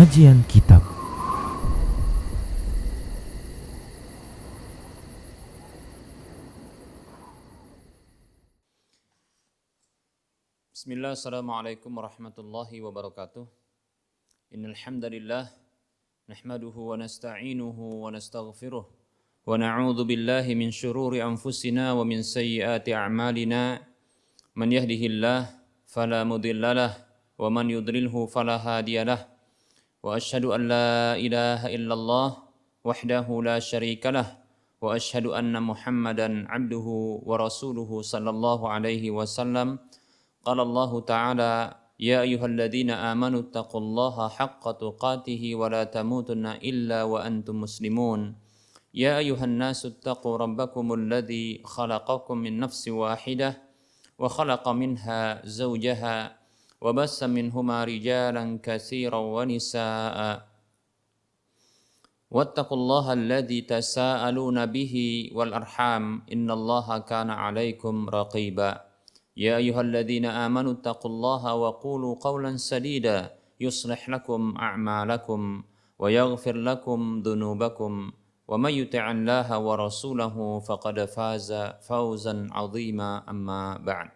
Kajian Kitab. Bismillah, assalamualaikum warahmatullahi wabarakatuh. Innal hamdalillah nahmaduhu wa nasta'inuhu wa nastaghfiruh wa na'udzu billahi min shururi anfusina wa min sayyiati a'malina. Man yahdihillah fala mudhillalah wa man yudlilhu fala hadiyalah. Wa asyhadu an la ilaha illallah wahdahu la syarikalah wa asyhadu anna Muhammadan 'abduhu wa rasuluhu sallallahu alaihi wasallam. Qala Allah Ta'ala, ya ayyuhalladzina amanu taqullaha haqqa tuqatih wa la tamutunna illa wa antum muslimun. Ya ayyuhan nasu taqu rabbakumul ladzi khalaqakum min nafsin wahidah wa khalaqa minha zawjaha wa bassa minhuma rijalan katsiran wa nisaa'a. Wattaqullaha alladzi tasaaluna bihi wal arham innallaha kana 'alaikum raqiba. Ya ayyuhalladzina amanu taqullaha wa qulu qawlan sadida yuslih lakum a'malakum wa yaghfir lakum dhunubakum wa may yuti'illaha wa rasulahu faqad faza fawzan 'azima amma ba'd.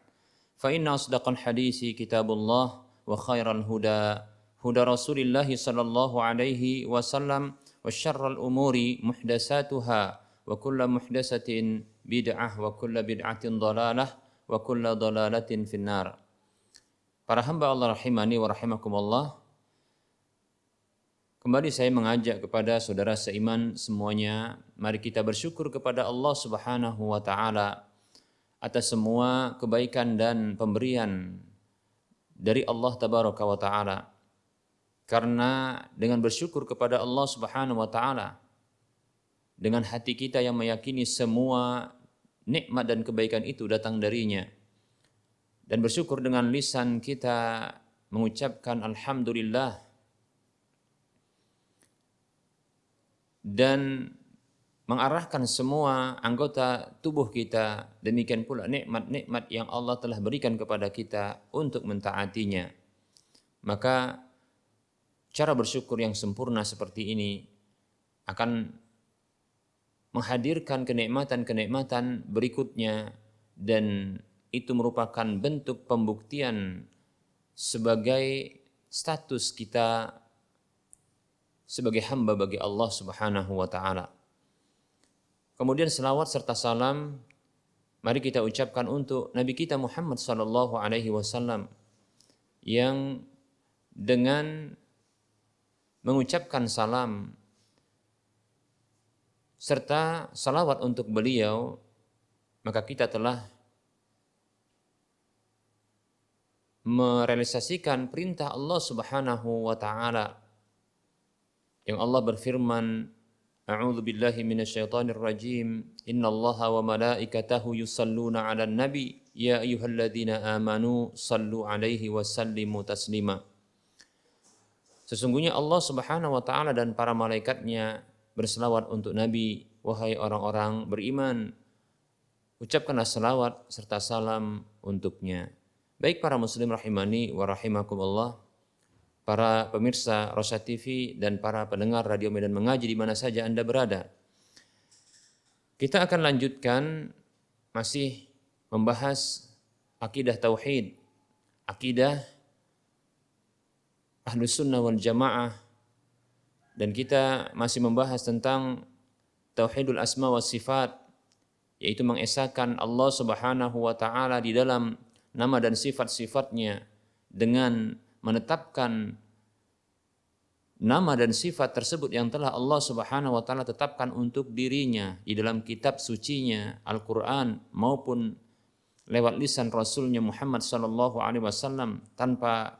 Fa inna asdaqal hadisi kitabullah wa khairal huda huda Rasulillah sallallahu alaihi wasallam wa syarral umuri muhdatsatuha wa kullu muhdatsatin bid'ah wa kullu bid'atin dhalalah wa kullu dhalalatin finnar. Para hamba Allah rahimani wa rahimakumullah, kembali saya mengajak kepada saudara seiman semuanya, mari kita bersyukur kepada Allah Subhanahu wa taala atas semua kebaikan dan pemberian dari Allah tabaraka wa taala. Karena dengan bersyukur kepada Allah Subhanahu wa taala, dengan hati kita yang meyakini semua nikmat dan kebaikan itu datang darinya, dan bersyukur dengan lisan kita mengucapkan alhamdulillah, dan mengarahkan semua anggota tubuh kita, demikian pula nikmat-nikmat yang Allah telah berikan kepada kita untuk mentaatinya. Maka cara bersyukur yang sempurna seperti ini akan menghadirkan kenikmatan-kenikmatan berikutnya, dan itu merupakan bentuk pembuktian sebagai status kita sebagai hamba bagi Allah Subhanahu wa taala. Kemudian selawat serta salam mari kita ucapkan untuk Nabi kita Muhammad sallallahu alaihi wasallam, yang dengan mengucapkan salam serta salawat untuk beliau, maka kita telah merealisasikan perintah Allah Subhanahu wa taala yang Allah berfirman, a'udzu billahi minasyaitonir rajim, innallaha wa malaikatahu yusalluna 'alan nabi ya ayyuhalladzina amanu sallu 'alaihi wa sallimu taslima. Sesungguhnya Allah Subhanahu wa taala dan para malaikatnya berselawat untuk Nabi, wahai orang-orang beriman, ucapkanlah selawat serta salam untuknya. Baik para muslim rahimani wa rahimakumullah, para pemirsa Rosyad TV dan para pendengar Radio Medan Mengaji di mana saja Anda berada. Kita akan lanjutkan masih membahas akidah tauhid, akidah Ahlus Sunnah wal Jamaah, dan kita masih membahas tentang tauhidul asma wa sifat, yaitu mengesahkan Allah Subhanahu wa taala di dalam nama dan sifat-sifatnya dengan menetapkan nama dan sifat tersebut yang telah Allah Subhanahu wa taala tetapkan untuk dirinya di dalam kitab sucinya Al-Qur'an maupun lewat lisan Rasulnya Muhammad sallallahu alaihi wasallam, tanpa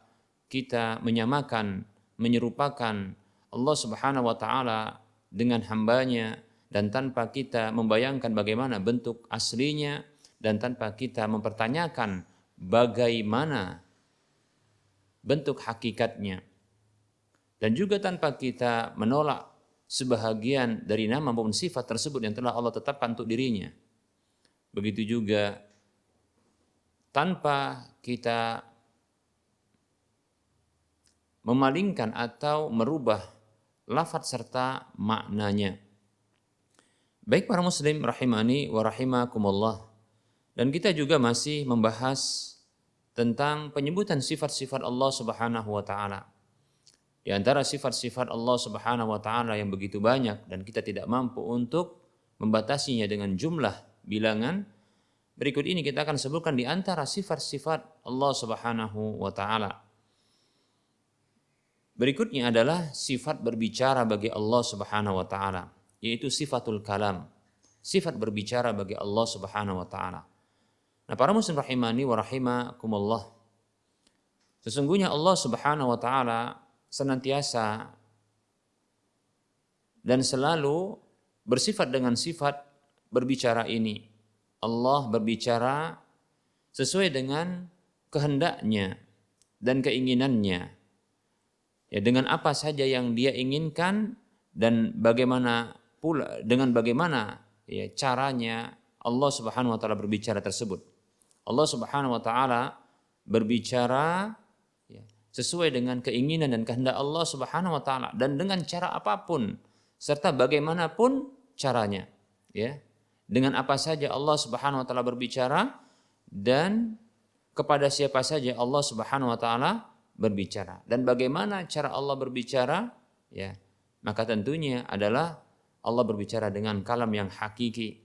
kita menyamakan, menyerupakan Allah Subhanahu wa taala dengan hambanya, dan tanpa kita membayangkan bagaimana bentuk aslinya, dan tanpa kita mempertanyakan bagaimana bentuk hakikatnya, dan juga tanpa kita menolak sebahagian dari nama maupun sifat tersebut yang telah Allah tetapkan untuk dirinya. Begitu juga tanpa kita memalingkan atau merubah lafadz serta maknanya. Baik para muslim rahimani wa rahimakumullah. Dan kita juga masih membahas tentang penyebutan sifat-sifat Allah Subhanahu wa taala. Di antara sifat-sifat Allah Subhanahu wa taala yang begitu banyak dan kita tidak mampu untuk membatasinya dengan jumlah bilangan, berikut ini kita akan sebutkan di antara sifat-sifat Allah Subhanahu wa taala. Berikutnya adalah sifat berbicara bagi Allah Subhanahu wa taala, yaitu sifatul kalam. Sifat berbicara bagi Allah Subhanahu wa taala. Nah, para muslim rahimani wa rahimakumullah. Sesungguhnya Allah Subhanahu wa taala senantiasa dan selalu bersifat dengan sifat berbicara ini. Allah berbicara sesuai dengan kehendaknya dan keinginannya. Ya, dengan apa saja yang dia inginkan dan bagaimana pula dengan bagaimana ya caranya Allah Subhanahu wa taala berbicara tersebut. Allah Subhanahu wa taala berbicara ya, sesuai dengan keinginan dan kehendak Allah Subhanahu wa taala dan dengan cara apapun serta bagaimanapun caranya, ya. Dengan apa saja Allah Subhanahu wa taala berbicara dan kepada siapa saja Allah Subhanahu wa taala berbicara. Dan bagaimana cara Allah berbicara? Ya, maka tentunya adalah Allah berbicara dengan kalam yang hakiki.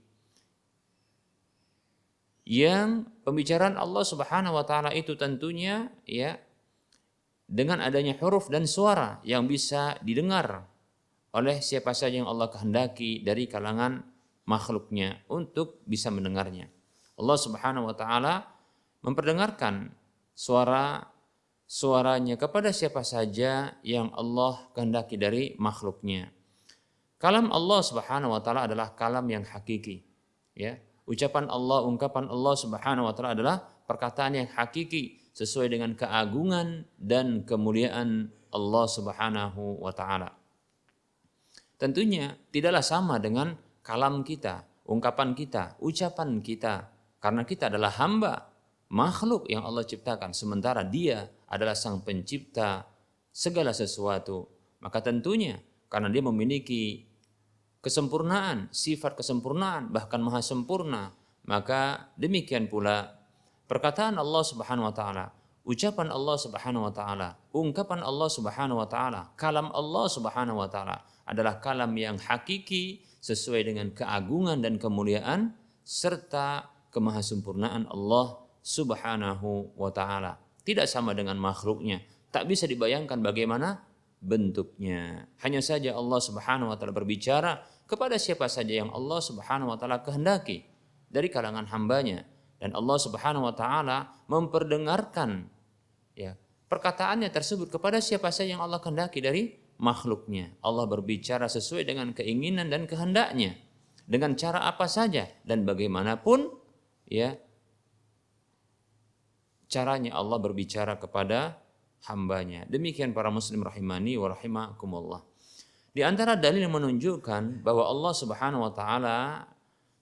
Yang pembicaraan Allah Subhanahu wa taala itu tentunya ya dengan adanya huruf dan suara yang bisa didengar oleh siapa saja yang Allah kehendaki dari kalangan makhluknya untuk bisa mendengarnya. Allah Subhanahu wa taala memperdengarkan suaranya kepada siapa saja yang Allah kehendaki dari makhluknya. Kalam Allah Subhanahu wa taala adalah kalam yang hakiki, ya. Ucapan Allah, ungkapan Allah Subhanahu wa taala adalah perkataan yang hakiki sesuai dengan keagungan dan kemuliaan Allah Subhanahu wa taala. Tentunya tidaklah sama dengan kalam kita, ungkapan kita, ucapan kita, karena kita adalah hamba, makhluk yang Allah ciptakan, sementara Dia adalah Sang Pencipta segala sesuatu. Maka tentunya karena Dia memiliki kesempurnaan, sifat kesempurnaan, bahkan maha sempurna, maka demikian pula perkataan Allah Subhanahu wa taala, ucapan Allah Subhanahu wa taala, ungkapan Allah Subhanahu wa taala, kalam Allah Subhanahu wa taala adalah kalam yang hakiki sesuai dengan keagungan dan kemuliaan serta kemahasempurnaan Allah Subhanahu wa taala. Tidak sama dengan makhluknya, tak bisa dibayangkan bagaimana bentuknya. Hanya saja Allah Subhanahu wa taala berbicara kepada siapa saja yang Allah Subhanahu wa taala kehendaki dari kalangan hambanya, dan Allah Subhanahu wa taala memperdengarkan ya perkataannya tersebut kepada siapa saja yang Allah kehendaki dari makhluknya. Allah berbicara sesuai dengan keinginan dan kehendaknya dengan cara apa saja dan bagaimanapun ya caranya Allah berbicara kepada hambanya. Demikian para muslim rahimani wa rahimakumullah. Di antara dalil yang menunjukkan bahwa Allah Subhanahu wa taala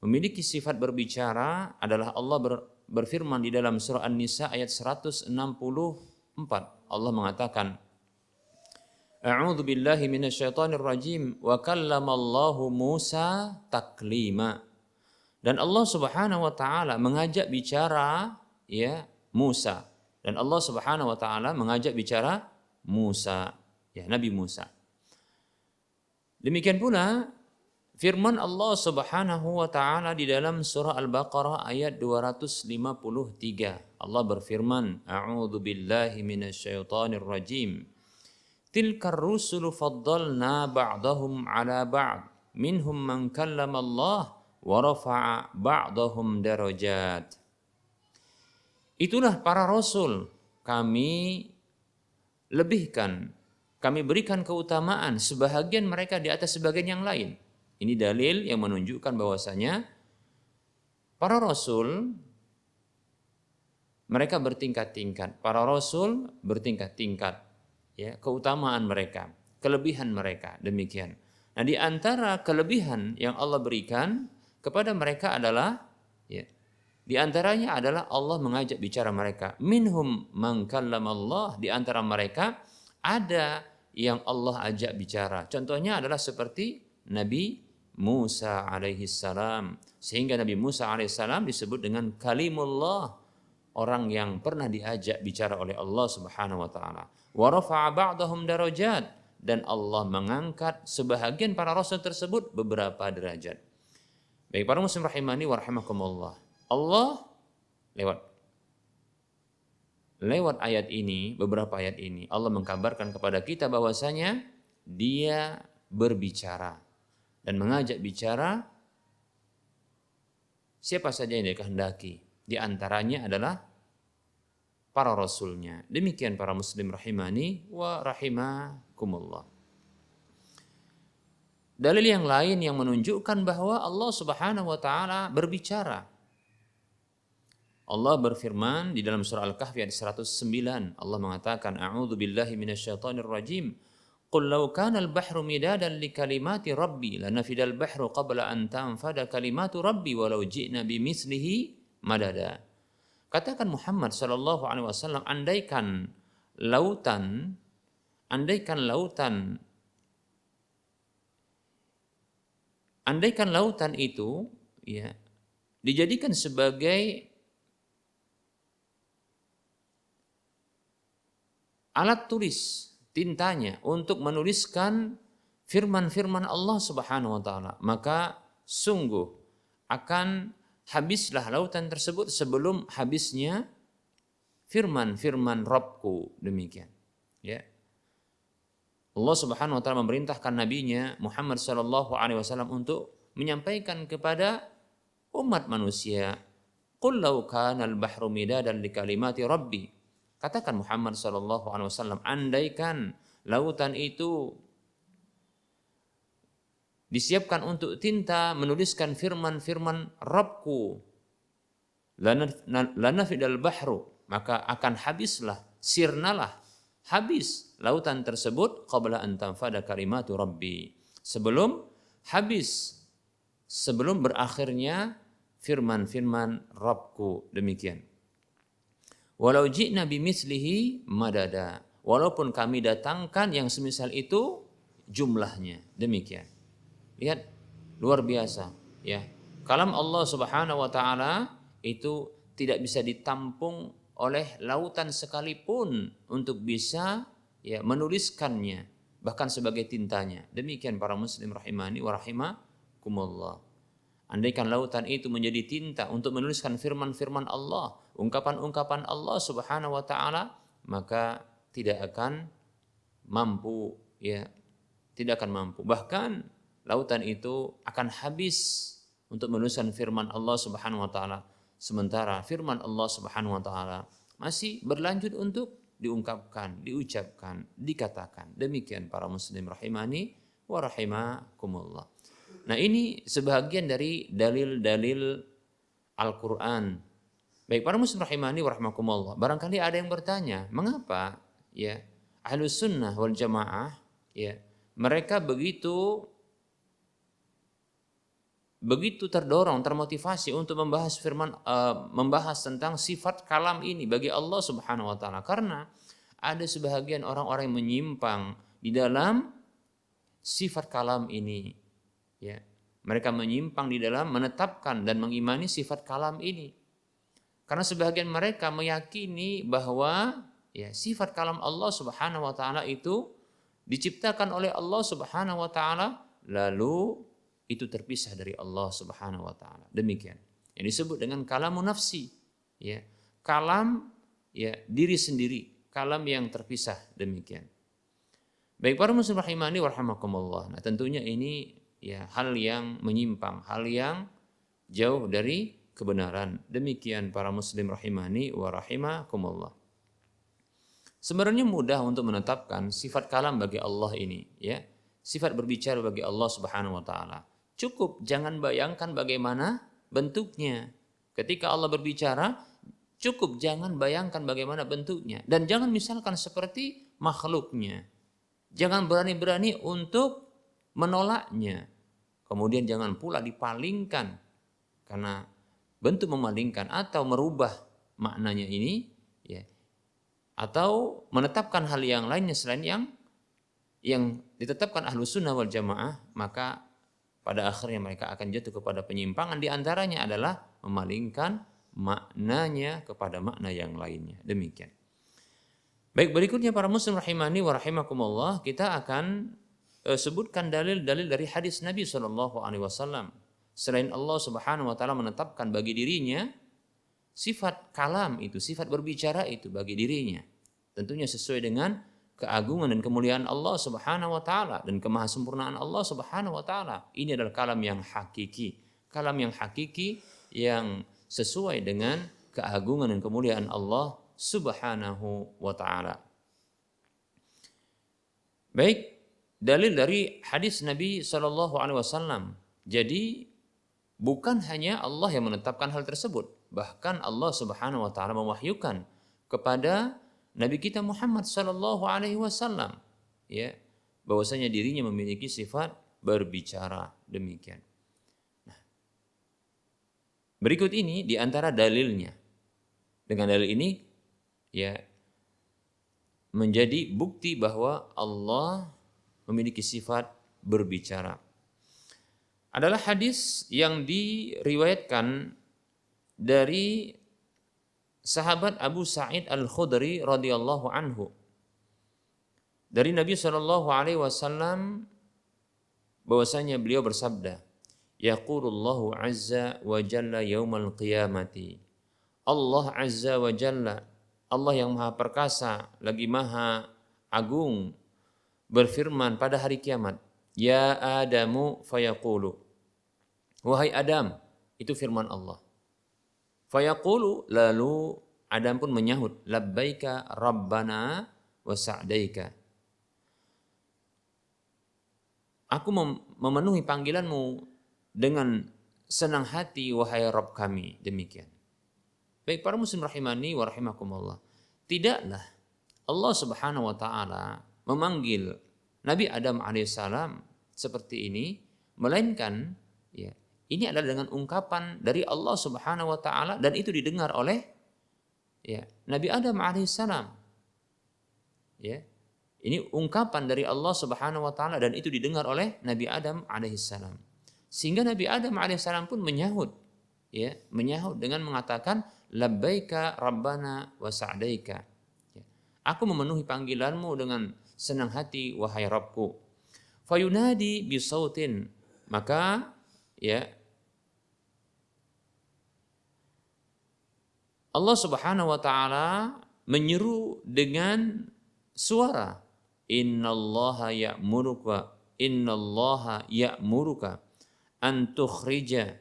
memiliki sifat berbicara adalah Allah berfirman di dalam surah An-Nisa ayat 164. Allah mengatakan, A'udzu billahi minasyaitonir rajim wa kallamallahu Musa taklima. Dan Allah Subhanahu wa taala mengajak bicara ya Musa, dan Allah Subhanahu wa taala mengajak bicara Musa, ya Nabi Musa. Demikian pula firman Allah Subhanahu wa taala di dalam surah Al-Baqarah ayat 253. Allah berfirman, A'udzu billahi minasyaitonir rajim. Tilkar rusulu faddalna ba'dahum 'ala ba'd. Minhum man kallama Allah wa rafa'a ba'dahum darajat. Itulah para rasul, kami lebihkan, kami berikan keutamaan sebahagian mereka di atas sebagian yang lain. Ini dalil yang menunjukkan bahwasanya para rasul mereka bertingkat-tingkat. Para rasul bertingkat-tingkat, ya, keutamaan mereka, kelebihan mereka, demikian. Nah, di antara kelebihan yang Allah berikan kepada mereka adalah ya, di antaranya adalah Allah mengajak bicara mereka. Minhum man kallamallah, di antara mereka ada yang Allah ajak bicara. Contohnya adalah seperti Nabi Musa alaihi salam. Sehingga Nabi Musa alaihi salam disebut dengan kalimullah, orang yang pernah diajak bicara oleh Allah Subhanahu wa taala. Wa rafa'a ba'dahum darajat, dan Allah mengangkat sebahagian para rasul tersebut beberapa derajat. Baik para muslim rahimani wa rahimakumullah. Allah lewat ayat ini, beberapa ayat ini Allah mengkabarkan kepada kita bahwasanya Dia berbicara dan mengajak bicara siapa saja yang dikehendaki. Di antaranya adalah para rasulnya. Demikian para muslim rahimani wa rahimakumullah. Dalil yang lain yang menunjukkan bahwa Allah Subhanahu wa taala berbicara. Allah berfirman di dalam surah Al-Kahfi ayat 109. Allah mengatakan, "A'udzu billahi minasyaitonir rajim. Qul law kana al-bahru midadan li kalimati rabbi lanafidal bahru qabla an tanfada kalimatu rabbi walau ji'na bimithlihi madada." Katakan Muhammad sallallahu alaihi wasallam, andaikan lautan itu ya dijadikan sebagai alat tulis tintanya untuk menuliskan firman-firman Allah Subhanahu wa taala, maka sungguh akan habislah lautan tersebut sebelum habisnya firman-firman Rabbku. Demikian ya. Allah Subhanahu wa taala memerintahkan nabinya Muhammad sallallahu alaihi wasallam untuk menyampaikan kepada umat manusia, "Qul law kana al-bahru midadan li kalimati rabbi." Katakan Muhammad sallallahu alaihi wasallam, andaikan lautan itu disiapkan untuk tinta menuliskan firman-firman Rabbku, lanafidal bahru, maka akan habislah, sirnalah, habis lautan tersebut qabla an tanfada kalimatu rabbi, sebelum berakhirnya firman-firman Rabbku. Demikian. Walau ji'na bimithlihi madada, walaupun kami datangkan yang semisal itu jumlahnya. Demikian. Lihat, luar biasa ya. Kalam Allah Subhanahu wa taala itu tidak bisa ditampung oleh lautan sekalipun untuk bisa ya menuliskannya bahkan sebagai tintanya. Demikian para muslim rahimani wa rahimakumullah. Andaikan lautan itu menjadi tinta untuk menuliskan firman-firman Allah, ungkapan-ungkapan Allah Subhanahu wa taala, maka tidak akan mampu ya, tidak akan mampu. Bahkan lautan itu akan habis untuk menuliskan firman Allah Subhanahu wa taala, sementara firman Allah Subhanahu wa taala masih berlanjut untuk diungkapkan, diucapkan, dikatakan. Demikian para muslim rahimani wa rahimakumullah. Nah, ini sebahagian dari dalil-dalil Al-Qur'an. Baik para muslim rahimani wa rahimakumullah. Barangkali ada yang bertanya, mengapa ya Ahlus Sunnah wal Jamaah ya mereka begitu terdorong, termotivasi untuk membahas tentang sifat kalam ini bagi Allah Subhanahu wa taala, karena ada sebahagian orang-orang yang menyimpang di dalam sifat kalam ini. Ya, mereka menyimpang di dalam menetapkan dan mengimani sifat kalam ini. Karena sebahagian mereka meyakini bahwa ya sifat kalam Allah Subhanahu wa taala itu diciptakan oleh Allah Subhanahu wa taala lalu itu terpisah dari Allah Subhanahu wa taala. Demikian. Yang disebut dengan kalamun nafsi, ya. Kalam ya diri sendiri, kalam yang terpisah, demikian. Baik para muslim rahimani wa rahimakumullah. Nah, tentunya ini ya hal yang menyimpang, hal yang jauh dari kebenaran. Demikian para muslim rahimani wa rahimakumullah. Sebenarnya mudah untuk menetapkan sifat kalam bagi Allah ini, ya. Sifat berbicara bagi Allah Subhanahu wa taala. Cukup jangan bayangkan bagaimana bentuknya. Ketika Allah berbicara, cukup jangan bayangkan bagaimana bentuknya dan jangan misalkan seperti makhluknya. Jangan berani-berani untuk menolaknya. Kemudian jangan pula dipalingkan, karena bentuk memalingkan atau merubah maknanya ini ya atau menetapkan hal yang lainnya selain yang ditetapkan ahlu sunnah wal jamaah, maka pada akhirnya mereka akan jatuh kepada penyimpangan. Di antaranya adalah memalingkan maknanya kepada makna yang lainnya. Demikian. Baik, berikutnya para muslim rahimani wa rahimakumullah, kita akan sebutkan dalil-dalil dari hadis Nabi SAW. Selain Allah Subhanahu wa taala menetapkan bagi dirinya sifat kalam itu, sifat berbicara itu bagi dirinya. Tentunya sesuai dengan keagungan dan kemuliaan Allah Subhanahu wa taala dan kemahasempurnaan Allah Subhanahu wa taala. Ini adalah kalam yang hakiki. Kalam yang hakiki yang sesuai dengan keagungan dan kemuliaan Allah Subhanahu wa taala. Baik, dalil dari hadis Nabi sallallahu alaihi wasallam. Jadi bukan hanya Allah yang menetapkan hal tersebut, bahkan Allah Subhanahu wa taala mewahyukan kepada Nabi kita Muhammad sallallahu alaihi wasallam, ya, bahwasanya dirinya memiliki sifat berbicara. Demikian. Nah, berikut ini di antara dalilnya. Dengan dalil ini ya menjadi bukti bahwa Allah memiliki sifat berbicara. Adalah hadis yang diriwayatkan dari sahabat Abu Sa'id Al-Khudri radhiyallahu anhu. Dari Nabi sallallahu alaihi wasallam bahwasanya beliau bersabda, yaqulullahu azza wa jalla yaumal qiyamati. Allah azza wa jalla, Allah yang maha perkasa lagi maha agung, berfirman pada hari kiamat, ya Adamu fayaqulu. Wahai Adam, itu firman Allah. Fayaqulu, lalu Adam pun menyahut, labbaika rabbana wa sa'daika. Aku memenuhi panggilanmu dengan senang hati wahai Rabb kami. Demikian. Baik para muslim rahimani wa rahimakumullah. Tidaklah Allah Subhanahu wa taala memanggil Nabi Adam alaihissalam seperti ini, melainkan ya, ini adalah dengan ungkapan dari Allah Subhanahu wa taala dan itu didengar oleh ya, Nabi Adam alaihissalam. Ya. Ini ungkapan dari Allah Subhanahu wa taala dan itu didengar oleh Nabi Adam alaihissalam. Sehingga Nabi Adam alaihissalam pun menyahut, ya, menyahut dengan mengatakan labbaika rabbana wa sa'daika. Ya. Aku memenuhi panggilanmu dengan senang hati wahai Rabbku. Fayunadi bisautin, maka ya Allah Subhanahu wa taala menyeru dengan suara, innallaha ya'muruka an tukhrija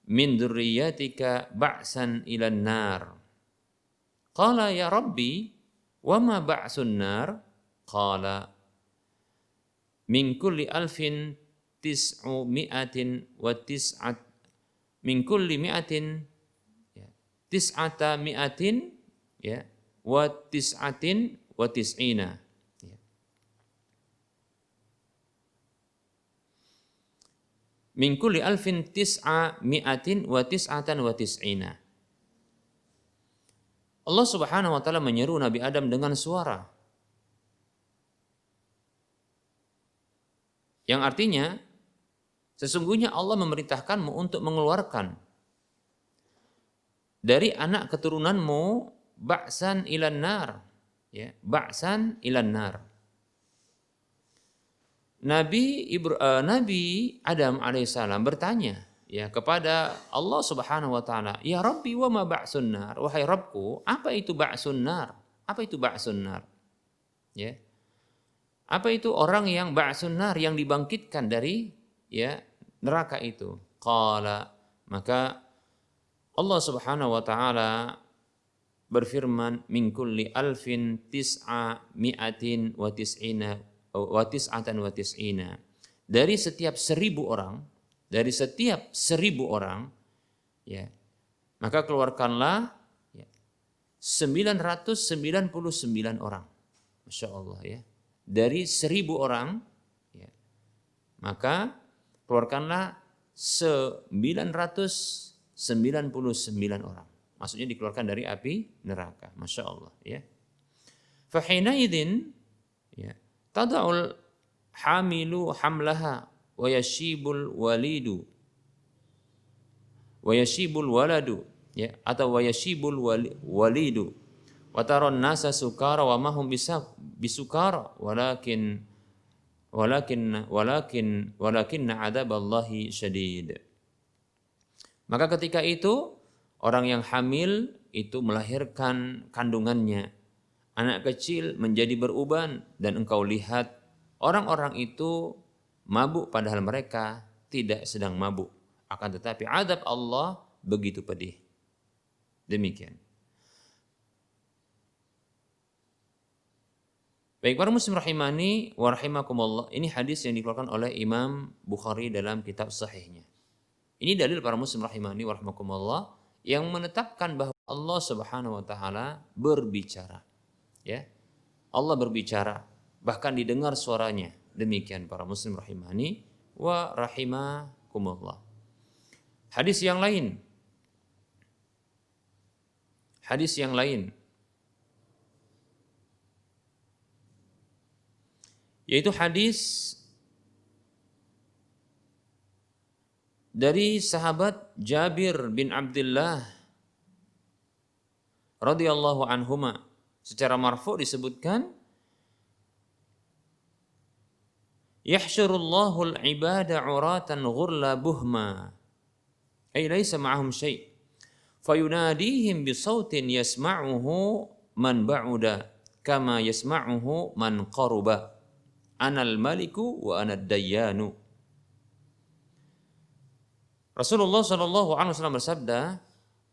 min dzurriyyatika ba'san ilan nar. Qala ya Rabbi wa ma ba'sun nar? Qala min kulli alfin tis'umi'atin wa tis'at min kulli mi'atin ya, tis'ata mi'atin ya wa tis'atin wa tis'ina ya. Min kulli alfin tis'a mi'atin wa tis'atan wa tis'ina. Allah Subhanahu wa taala menyeru Nabi Adam dengan suara yang artinya sesungguhnya Allah memerintahkanmu untuk mengeluarkan dari anak keturunanmu ba'san ilan nar, ya, ba'san ilan nar. Nabi Adam alaihissalam bertanya ya kepada Allah Subhanahu wa taala, ya Rabbi wa ma ba'sun nar? Wahai Rabbku, apa itu ba'sun nar? Apa itu ba'sun nar? Ya. Apa itu orang yang ba'sun nar, yang dibangkitkan dari ya neraka itu? Qala, maka Allah Subhanahu wa taala berfirman, min kulli alfin tis'a mi'atin wa tis'ina wa tis'atan wa tis'ina. Dari setiap 1.000 orang, ya, maka keluarkanlah ya, 999 orang. Masya Allah ya. Dari 1.000 orang, ya, maka keluarkanlah 999 orang. Maksudnya dikeluarkan dari api neraka. Masya Allah. Ya. Fahina idin, ya, tada'ul hamilu hamlaha wa yashibul waladu ya, atau wa yashibul walidu wa taron nasa sukara wa mahum bisukara walakin adaballahi syadid. Maka ketika itu orang yang hamil itu melahirkan kandungannya, anak kecil menjadi beruban, dan engkau lihat orang-orang itu mabuk padahal mereka tidak sedang mabuk. Akan tetapi azab Allah begitu pedih. Demikian. Baik para muslim rahimani wa rahimakumullah, ini hadis yang dikeluarkan oleh Imam Bukhari dalam kitab sahihnya. Ini dalil para muslim rahimani wa rahimakumullah yang menetapkan bahwa Allah Subhanahu wa taala berbicara. Ya. Allah berbicara, bahkan didengar suaranya. Demikian para muslim rahimani wa rahimakumullah. Hadis yang lain. Yaitu hadis dari sahabat Jabir bin Abdullah radhiyallahu anhuma. Secara marfu disebutkan, yahsyurullahu al-ibada 'uratan ghurla buhma ay laysa ma'ahum syai' fayunadihim bisautin yasma'uhu man ba'uda kama yasma'uhu man qaruba anal maliku wa anad dayyanu. Rasulullah sallallahu alaihi wasallam bersabda,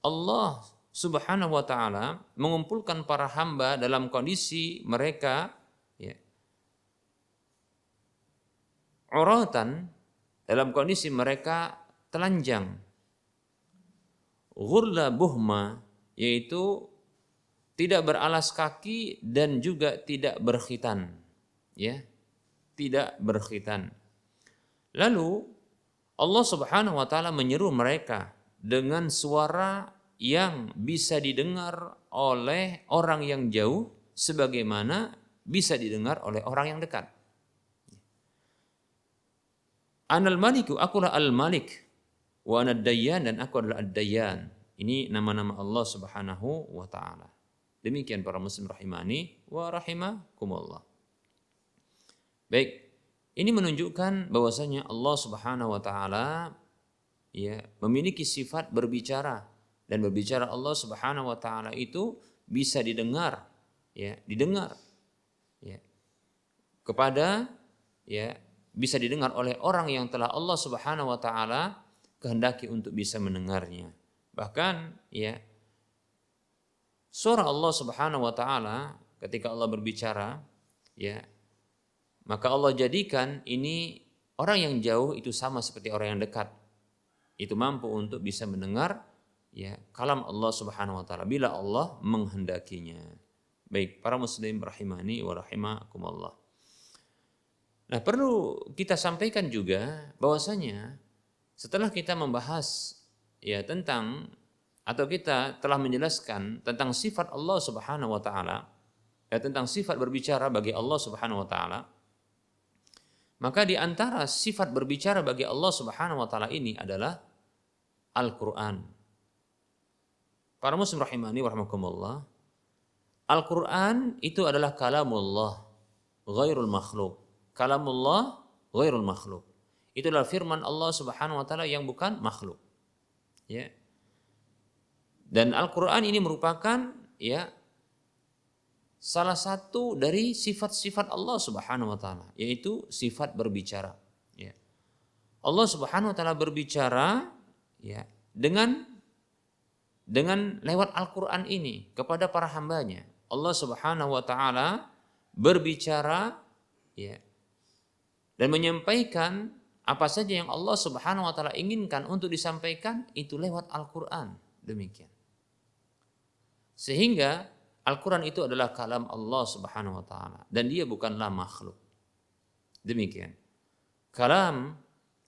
Allah Subhanahu wa taala mengumpulkan para hamba dalam kondisi mereka, ya, uratan, dalam kondisi mereka telanjang. Ghurla buhma, yaitu tidak beralas kaki dan juga tidak berkhitan, ya, tidak berkhitan. Lalu Allah Subhanahu wa taala menyeru mereka dengan suara yang bisa didengar oleh orang yang jauh sebagaimana bisa didengar oleh orang yang dekat. Anal maliku, akulah al-malik, wa anad dayyan, dan aku adalah ad-dayyan. Ini nama-nama Allah Subhanahu wa taala. Demikian para muslim rahimani wa rahimakumullah. Baik, ini menunjukkan bahwasanya Allah Subhanahu wa taala, ya, memiliki sifat berbicara, dan berbicara Allah Subhanahu wa taala itu bisa didengar, ya, ya, kepada, ya, bisa didengar oleh orang yang telah Allah Subhanahu wa taala kehendaki untuk bisa mendengarnya. Bahkan, ya, suara Allah Subhanahu wa taala ketika Allah berbicara, ya, maka Allah jadikan ini orang yang jauh itu sama seperti orang yang dekat. Itu mampu untuk bisa mendengar, ya, kalam Allah Subhanahu wa taala bila Allah menghendakinya. Baik, para muslim rahimani wa rahimakumullah. Nah, perlu kita sampaikan juga bahwasanya setelah kita membahas, ya, tentang, atau kita telah menjelaskan tentang sifat Allah Subhanahu wa taala, ya, tentang sifat berbicara bagi Allah Subhanahu wa taala, maka di antara sifat berbicara bagi Allah Subhanahu wa taala ini adalah Al-Qur'an. Para muslim rahimani wa rahimakumullah, Al-Qur'an itu adalah kalamullah ghairul makhluk. Kalamullah ghairul makhluk. Itu adalah firman Allah Subhanahu wa taala yang bukan makhluk. Ya. Dan Al-Qur'an ini merupakan, ya, salah satu dari sifat-sifat Allah Subhanahu wa taala, yaitu sifat berbicara, ya. Allah Subhanahu wa taala berbicara, ya, dengan lewat Al-Qur'an ini kepada para hambanya. Allah Subhanahu wa taala berbicara, ya, dan menyampaikan apa saja yang Allah Subhanahu wa taala inginkan untuk disampaikan itu lewat Al-Qur'an. Demikian. Sehingga Al-Qur'an itu adalah kalam Allah Subhanahu wa taala dan dia bukanlah makhluk. Demikian. Kalam,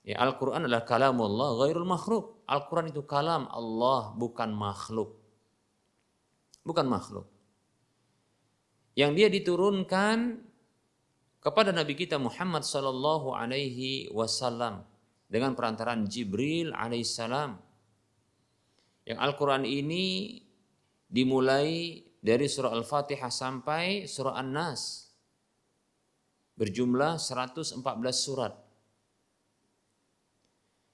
ya, Al-Qur'an adalah kalamullah ghairul makhluk. Al-Qur'an itu kalam Allah, bukan makhluk. bukan makhluk. Yang dia diturunkan kepada Nabi kita Muhammad sallallahu alaihi wasallam dengan perantaraan Jibril alaihissalam. Yang Al-Quran ini dimulai dari surah Al-Fatihah sampai surah An-Nas, berjumlah 114 surat.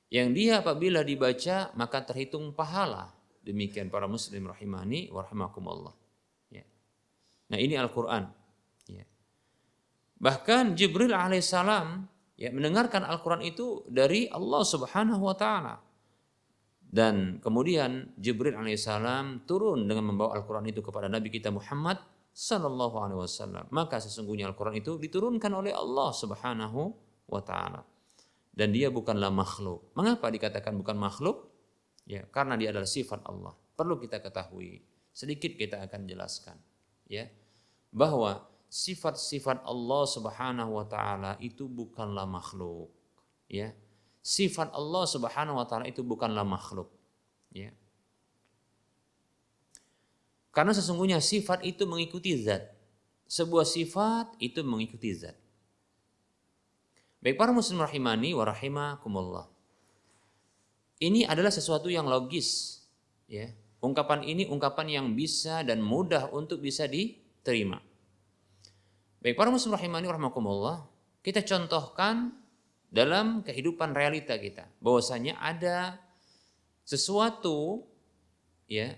Yang dia apabila dibaca maka terhitung pahala. Demikian para muslim rahimani wa rahimakumullah. Ya. Nah ini Al-Quran. Ya. Bahkan Jibril alaihissalam ya mendengarkan Al-Quran itu dari Allah subhanahu wa ta'ala. Dan kemudian Jibril alaihissalam turun dengan membawa Al-Quran itu kepada Nabi kita Muhammad sallallahu alaihi wasallam. Maka sesungguhnya Al-Quran itu diturunkan oleh Allah subhanahu wa ta'ala. Dan dia bukanlah makhluk. Mengapa dikatakan bukan makhluk? Ya, karena dia adalah sifat Allah. Perlu kita ketahui. Sedikit kita akan jelaskan. Ya, bahwa sifat-sifat Allah subhanahu wa ta'ala itu bukanlah makhluk. Ya. Sifat Allah subhanahu wa ta'ala itu bukanlah makhluk. Ya. Karena sesungguhnya sifat itu mengikuti zat. Sebuah sifat itu mengikuti zat. Baik para muslim rahimani wa rahimakumullah. Ini adalah sesuatu yang logis. Ya. Ungkapan ini ungkapan yang bisa dan mudah untuk bisa diterima. Baik para muslim rahimani wa rahimakumullah, kita contohkan dalam kehidupan realita kita bahwasanya ada sesuatu ya,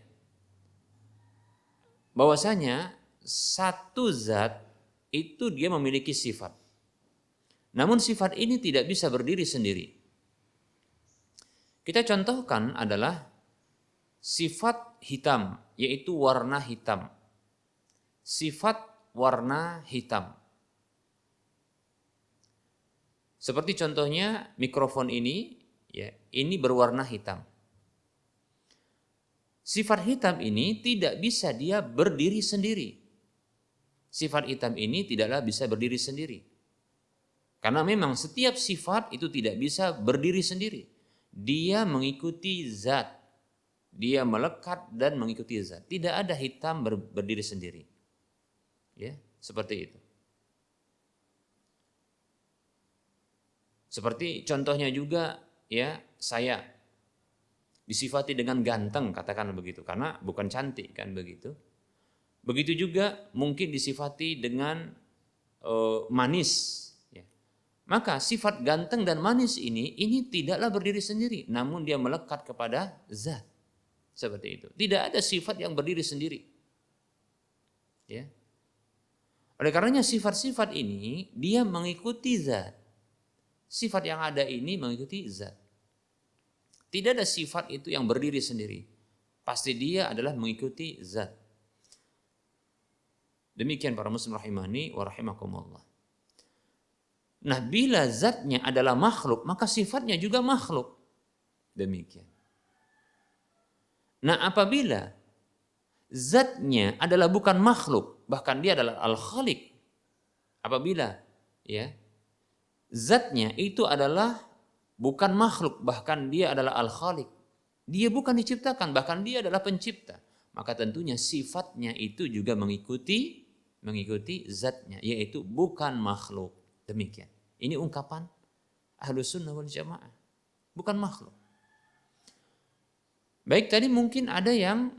bahwasanya satu zat itu dia memiliki sifat. Namun sifat ini tidak bisa berdiri sendiri. Kita contohkan adalah sifat hitam, yaitu warna hitam. Sifat warna hitam. Seperti contohnya mikrofon ini, ya, ini berwarna hitam. Sifat hitam ini tidak bisa dia berdiri sendiri. Sifat hitam ini tidaklah bisa berdiri sendiri. Karena memang setiap sifat itu tidak bisa berdiri sendiri. Dia mengikuti zat. Dia melekat dan mengikuti zat. Tidak ada hitam berdiri sendiri. Ya, seperti itu. Seperti contohnya juga ya, saya disifati dengan ganteng, katakan begitu, karena bukan cantik kan begitu. Begitu juga mungkin disifati dengan manis. Ya. Maka sifat ganteng dan manis ini tidaklah berdiri sendiri, namun dia melekat kepada zat. Seperti itu. Tidak ada sifat yang berdiri sendiri. Ya. Oleh karenanya sifat-sifat ini dia mengikuti zat. Sifat yang ada ini mengikuti zat. Tidak ada sifat itu yang berdiri sendiri. Pasti dia adalah mengikuti zat. Demikian para muslim rahimani wa rahimakumullah. Nah, bila zatnya adalah makhluk, maka sifatnya juga makhluk. Demikian. Nah, apabila zatnya adalah bukan makhluk, bahkan dia adalah al-khaliq. Apabila ya, zatnya itu adalah bukan makhluk, bahkan dia adalah al-khaliq. Dia bukan diciptakan, bahkan dia adalah pencipta. Maka tentunya sifatnya itu juga mengikuti zatnya, yaitu bukan makhluk. Demikian. Ini ungkapan Ahlus Sunnah wal Jamaah. Bukan makhluk. Baik, tadi mungkin ada yang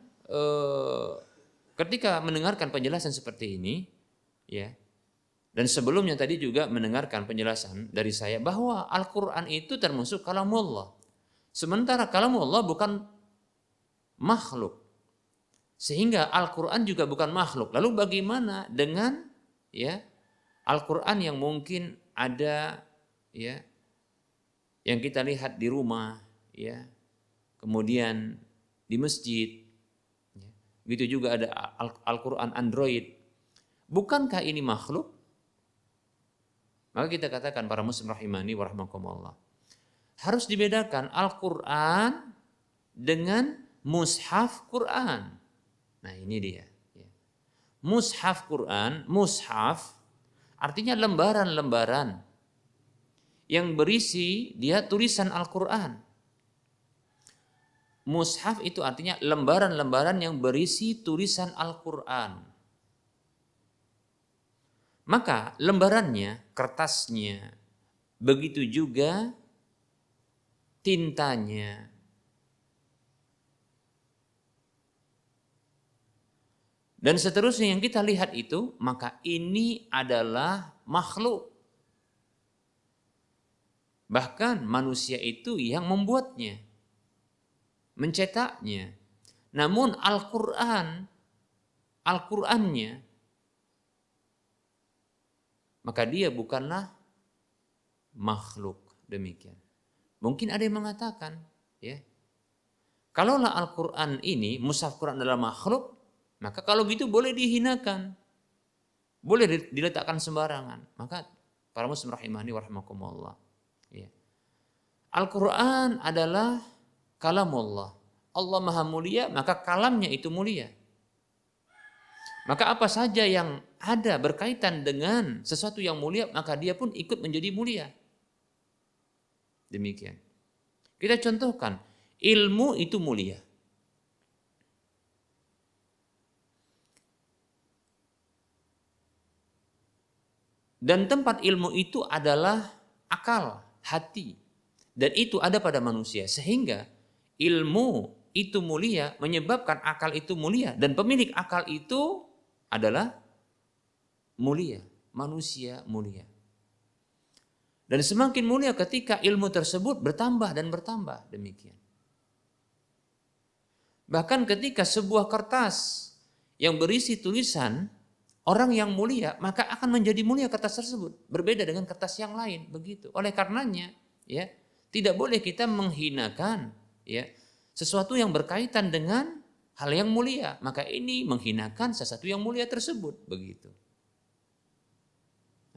ketika mendengarkan penjelasan seperti ini, ya, dan sebelumnya tadi juga mendengarkan penjelasan dari saya bahwa Al-Quran itu termasuk kalamullah. Sementara kalamullah bukan makhluk. Sehingga Al-Quran juga bukan makhluk. Lalu bagaimana dengan ya Al-Quran yang mungkin ada ya yang kita lihat di rumah, ya, kemudian di masjid, ya. Begitu juga ada Al-Quran Android. Bukankah ini makhluk? Maka kita katakan para muslim rahimani wa rahimakumullah, harus dibedakan Al-Quran dengan mushaf Quran. Nah ini dia. Mushaf Quran, mushaf artinya lembaran-lembaran yang berisi dia tulisan Al-Quran. Mushaf itu artinya lembaran-lembaran yang berisi tulisan Al-Quran. Maka lembarannya, kertasnya, begitu juga tintanya. Dan seterusnya yang kita lihat itu, maka ini adalah makhluk. Bahkan manusia itu yang membuatnya, mencetaknya. Namun Al-Qur'annya, maka dia bukanlah makhluk, demikian. Mungkin ada yang mengatakan, ya, kalaulah Al-Qur'an ini, mushaf Quran adalah makhluk, maka kalau gitu boleh dihinakan, boleh diletakkan sembarangan. Maka para muslim rahimani wa rahimakumullah, ya. Al-Quran adalah kalamullah. Allah maha mulia, maka kalamnya itu mulia. Maka apa saja yang ada berkaitan dengan sesuatu yang mulia, maka dia pun ikut menjadi mulia. Demikian. Kita contohkan, ilmu itu mulia. Dan tempat ilmu itu adalah akal, hati. Dan itu ada pada manusia. Sehingga ilmu itu mulia menyebabkan akal itu mulia. Dan pemilik akal itu adalah mulia. Manusia mulia. Dan semakin mulia ketika ilmu tersebut bertambah dan bertambah. Demikian. Bahkan ketika sebuah kertas yang berisi tulisan orang yang mulia, maka akan menjadi mulia kertas tersebut, berbeda dengan kertas yang lain, begitu. Oleh karenanya, ya, tidak boleh kita menghinakan, ya, sesuatu yang berkaitan dengan hal yang mulia, maka ini menghinakan sesuatu yang mulia tersebut, begitu.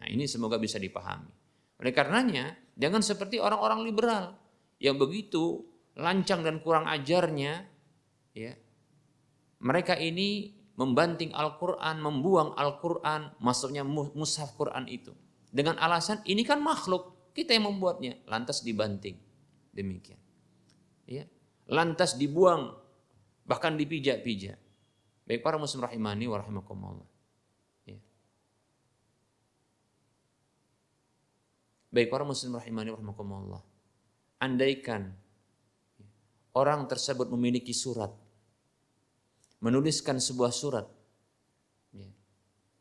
Nah, ini semoga bisa dipahami. Oleh karenanya, jangan seperti orang-orang liberal yang begitu lancang dan kurang ajarnya, ya. Mereka ini membanting Al-Quran, membuang Al-Quran, maksudnya mushaf Quran itu. Dengan alasan ini kan makhluk, kita yang membuatnya, lantas dibanting. Demikian. Ya. Lantas dibuang, bahkan dipijak-pijak. Baik para muslim rahimani wa rahimakumullah. Ya. Baik para muslim rahimani wa rahimakumullah. Andaikan orang tersebut memiliki surat, menuliskan sebuah surat.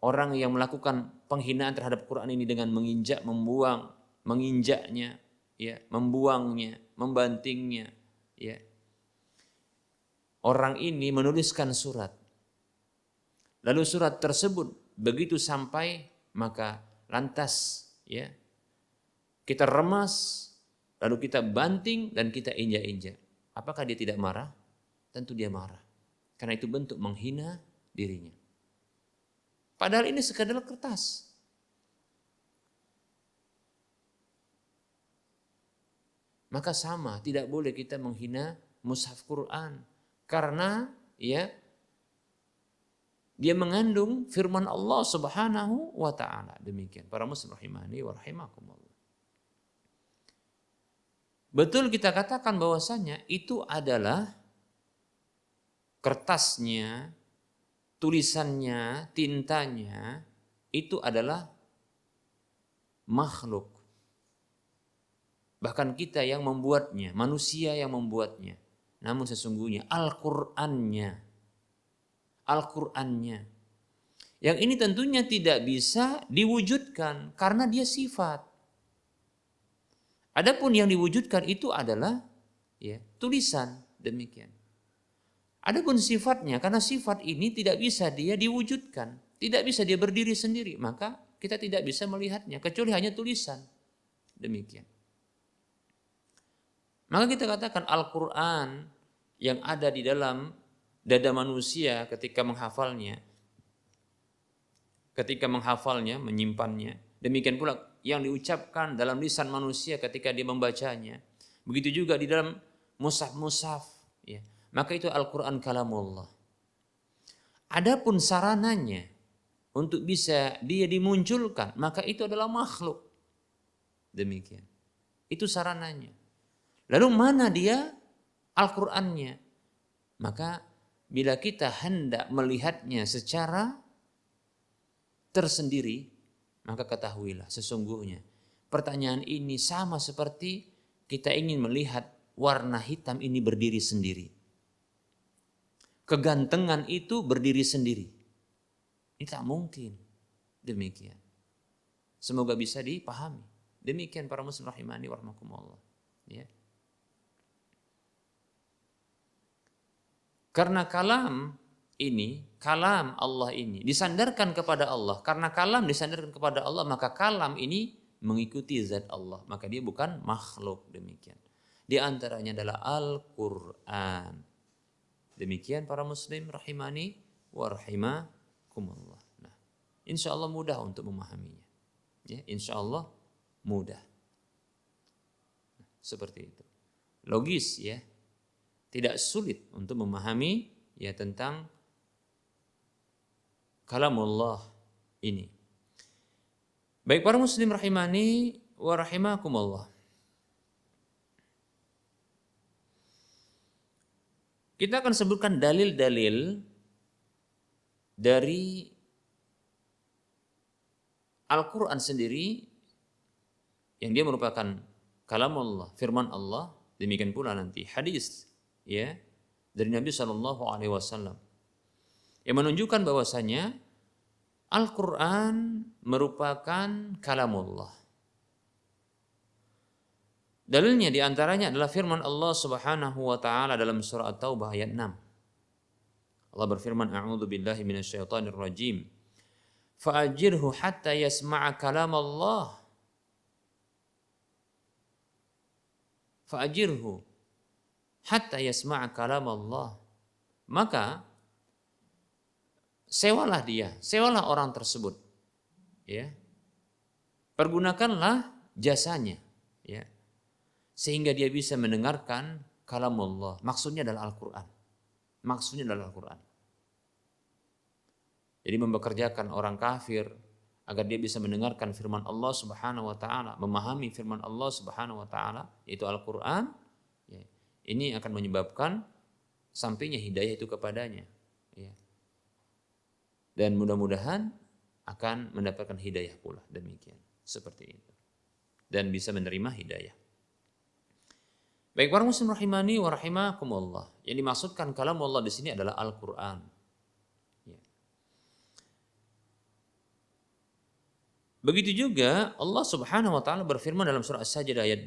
Orang yang melakukan penghinaan terhadap Quran ini dengan menginjak, membuang, menginjaknya, ya, membuangnya, membantingnya, ya. Orang ini menuliskan surat. Lalu surat tersebut begitu sampai, maka lantas, ya, kita remas, lalu kita banting dan kita injak-injak. Apakah dia tidak marah? Tentu dia marah. Karena itu bentuk menghina dirinya. Padahal ini sekadar kertas. Maka sama, tidak boleh kita menghina mushaf Quran. Karena ya, dia mengandung firman Allah Subhanahu wa ta'ala. Demikian. Para muslim rahimani wa rahimakumullah. Betul kita katakan bahwasanya itu adalah kertasnya, tulisannya, tintanya, itu adalah makhluk. Bahkan kita yang membuatnya, manusia yang membuatnya. Namun sesungguhnya Al-Qur'annya, yang ini tentunya tidak bisa diwujudkan karena dia sifat. Adapun yang diwujudkan itu adalah, ya, tulisan, demikian. Adapun sifatnya, karena sifat ini tidak bisa dia diwujudkan, tidak bisa dia berdiri sendiri, maka kita tidak bisa melihatnya kecuali hanya tulisan. Demikian. Maka kita katakan Al-Quran yang ada di dalam dada manusia ketika menghafalnya, menyimpannya. Demikian pula yang diucapkan dalam lisan manusia ketika dia membacanya. Begitu juga di dalam mushaf-mushaf, ya. Maka itu Al-Quran kalamullah. Adapun sarananya untuk bisa dia dimunculkan, maka itu adalah makhluk. Demikian. Itu sarananya. Lalu mana dia Al-Qur'annya? Maka bila kita hendak melihatnya secara tersendiri, maka ketahuilah sesungguhnya pertanyaan ini sama seperti kita ingin melihat warna hitam ini berdiri sendiri. Kegantengan itu berdiri sendiri. Ini tak mungkin. Demikian. Semoga bisa dipahami. Demikian para muslim rahimani wa rahmakumullah. Ya. Karena kalam Allah ini disandarkan kepada Allah. Karena kalam disandarkan kepada Allah, maka kalam ini mengikuti zat Allah. Maka dia bukan makhluk, demikian. Di antaranya adalah Al-Quran. Demikian para muslim rahimani wa rahimakumullah. Nah, insya Allah mudah untuk memahaminya. Ya, insya Allah mudah. Seperti itu. Logis ya. Tidak sulit untuk memahami ya tentang kalamullah ini. Baik para muslim rahimani wa rahimakumullah. Kita akan sebutkan dalil-dalil dari Al-Quran sendiri yang dia merupakan kalamullah, firman Allah. Demikian pula nanti hadis ya dari Nabi SAW yang menunjukkan bahwasanya Al-Quran merupakan kalamullah. Dalilnya diantaranya adalah firman Allah Subhanahu wa taala dalam surah At-Taubah ayat 6. Allah berfirman, "A'udzu billahi minasyaitonir rajim. Fa'ajirhu hatta yasma'a kalam Allah." Fa'ajirhu hatta yasma'a kalam Allah. Maka sewalah orang tersebut. Ya. Pergunakanlah jasanya, ya. Sehingga dia bisa mendengarkan kalamullah. Maksudnya adalah Al-Quran. Jadi mempekerjakan orang kafir agar dia bisa mendengarkan firman Allah Subhanahu wa taala, memahami firman Allah Subhanahu wa taala, yaitu Al-Quran, ya. Ini akan menyebabkan sampainya hidayah itu kepadanya, ya. Dan mudah-mudahan akan mendapatkan hidayah pula, demikian, seperti itu. Dan bisa menerima hidayah. Baik para muslim rahimani wa rahimakumullah. Yang dimaksudkan kalam Allah di sini adalah Al-Quran. Ya. Begitu juga Allah Subhanahu wa taala berfirman dalam surah As-Sajdah ayat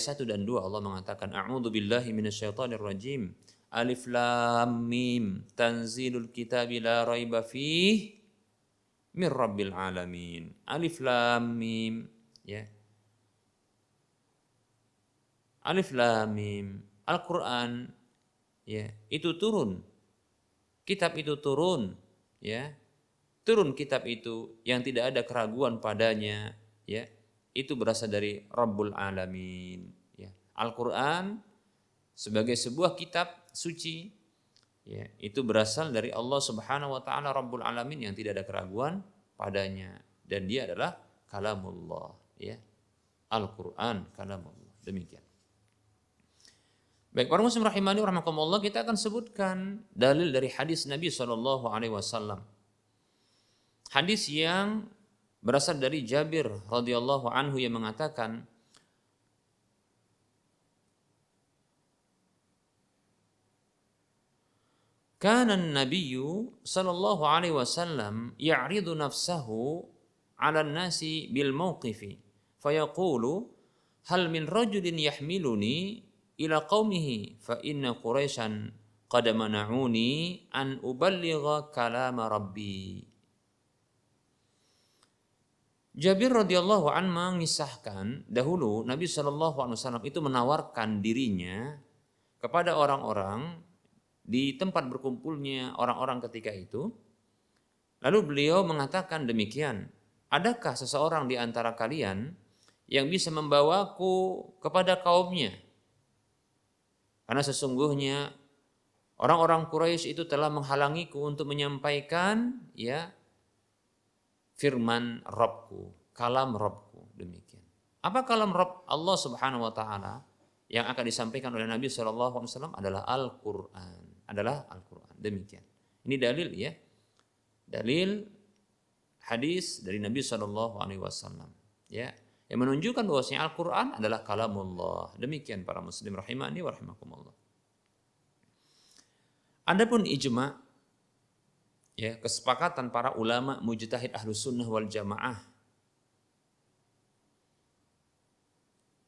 1 dan 2. Allah mengatakan, "A'udzu billahi minasyaitonir rajim. Alif lam mim. Tanzilul kitabi la raiba fihi mir rabbil alamin." Alif lam mim, ya. Alif lam mim. Al-Quran, ya, itu turun. Kitab itu turun, ya. Turun kitab itu yang tidak ada keraguan padanya, ya. Itu berasal dari Rabbul Alamin, ya. Al-Quran sebagai sebuah kitab suci, ya, itu berasal dari Allah Subhanahu wa taala Rabbul Alamin yang tidak ada keraguan padanya, dan dia adalah kalamullah, ya. Al-Quran kalamullah. Demikian. Baik para muslim rahimani rahimakumullah, kita akan sebutkan dalil dari hadis Nabi SAW. Hadis yang berasal dari Jabir radhiyallahu anhu yang mengatakan, "Kana an-nabiyyu sallallahu alaihi wasallam ya'ridu nafsahu 'ala an-nasi bil mawqifi fayaqulu hal min rajulin yahmiluni ila qaumihi fa inna quraisyan qad mana'uni an uballigha kalama rabbi." Jabir radhiyallahu anhu mengisahkan dahulu Nabi SAW itu menawarkan dirinya kepada orang-orang di tempat berkumpulnya orang-orang ketika itu. Lalu beliau mengatakan demikian, "Adakah seseorang di antara kalian yang bisa membawaku kepada kaumnya? Karena sesungguhnya orang-orang Quraisy itu telah menghalangiku untuk menyampaikan, ya, firman Rabbku, kalam Rabbku." Demikian. Apa kalam Rabb Allah Subhanahu wa taala yang akan disampaikan oleh Nabi SAW adalah Al-Quran. adalah Al-Quran. Demikian. Ini dalil ya. Dalil hadis dari Nabi SAW. Ya, yang menunjukkan bahwasanya Al-Quran adalah kalamullah. Demikian para muslim rahimani wa rahimakumullah. Adapun ijma, ya, kesepakatan para ulama mujtahid ahlus sunnah wal jamaah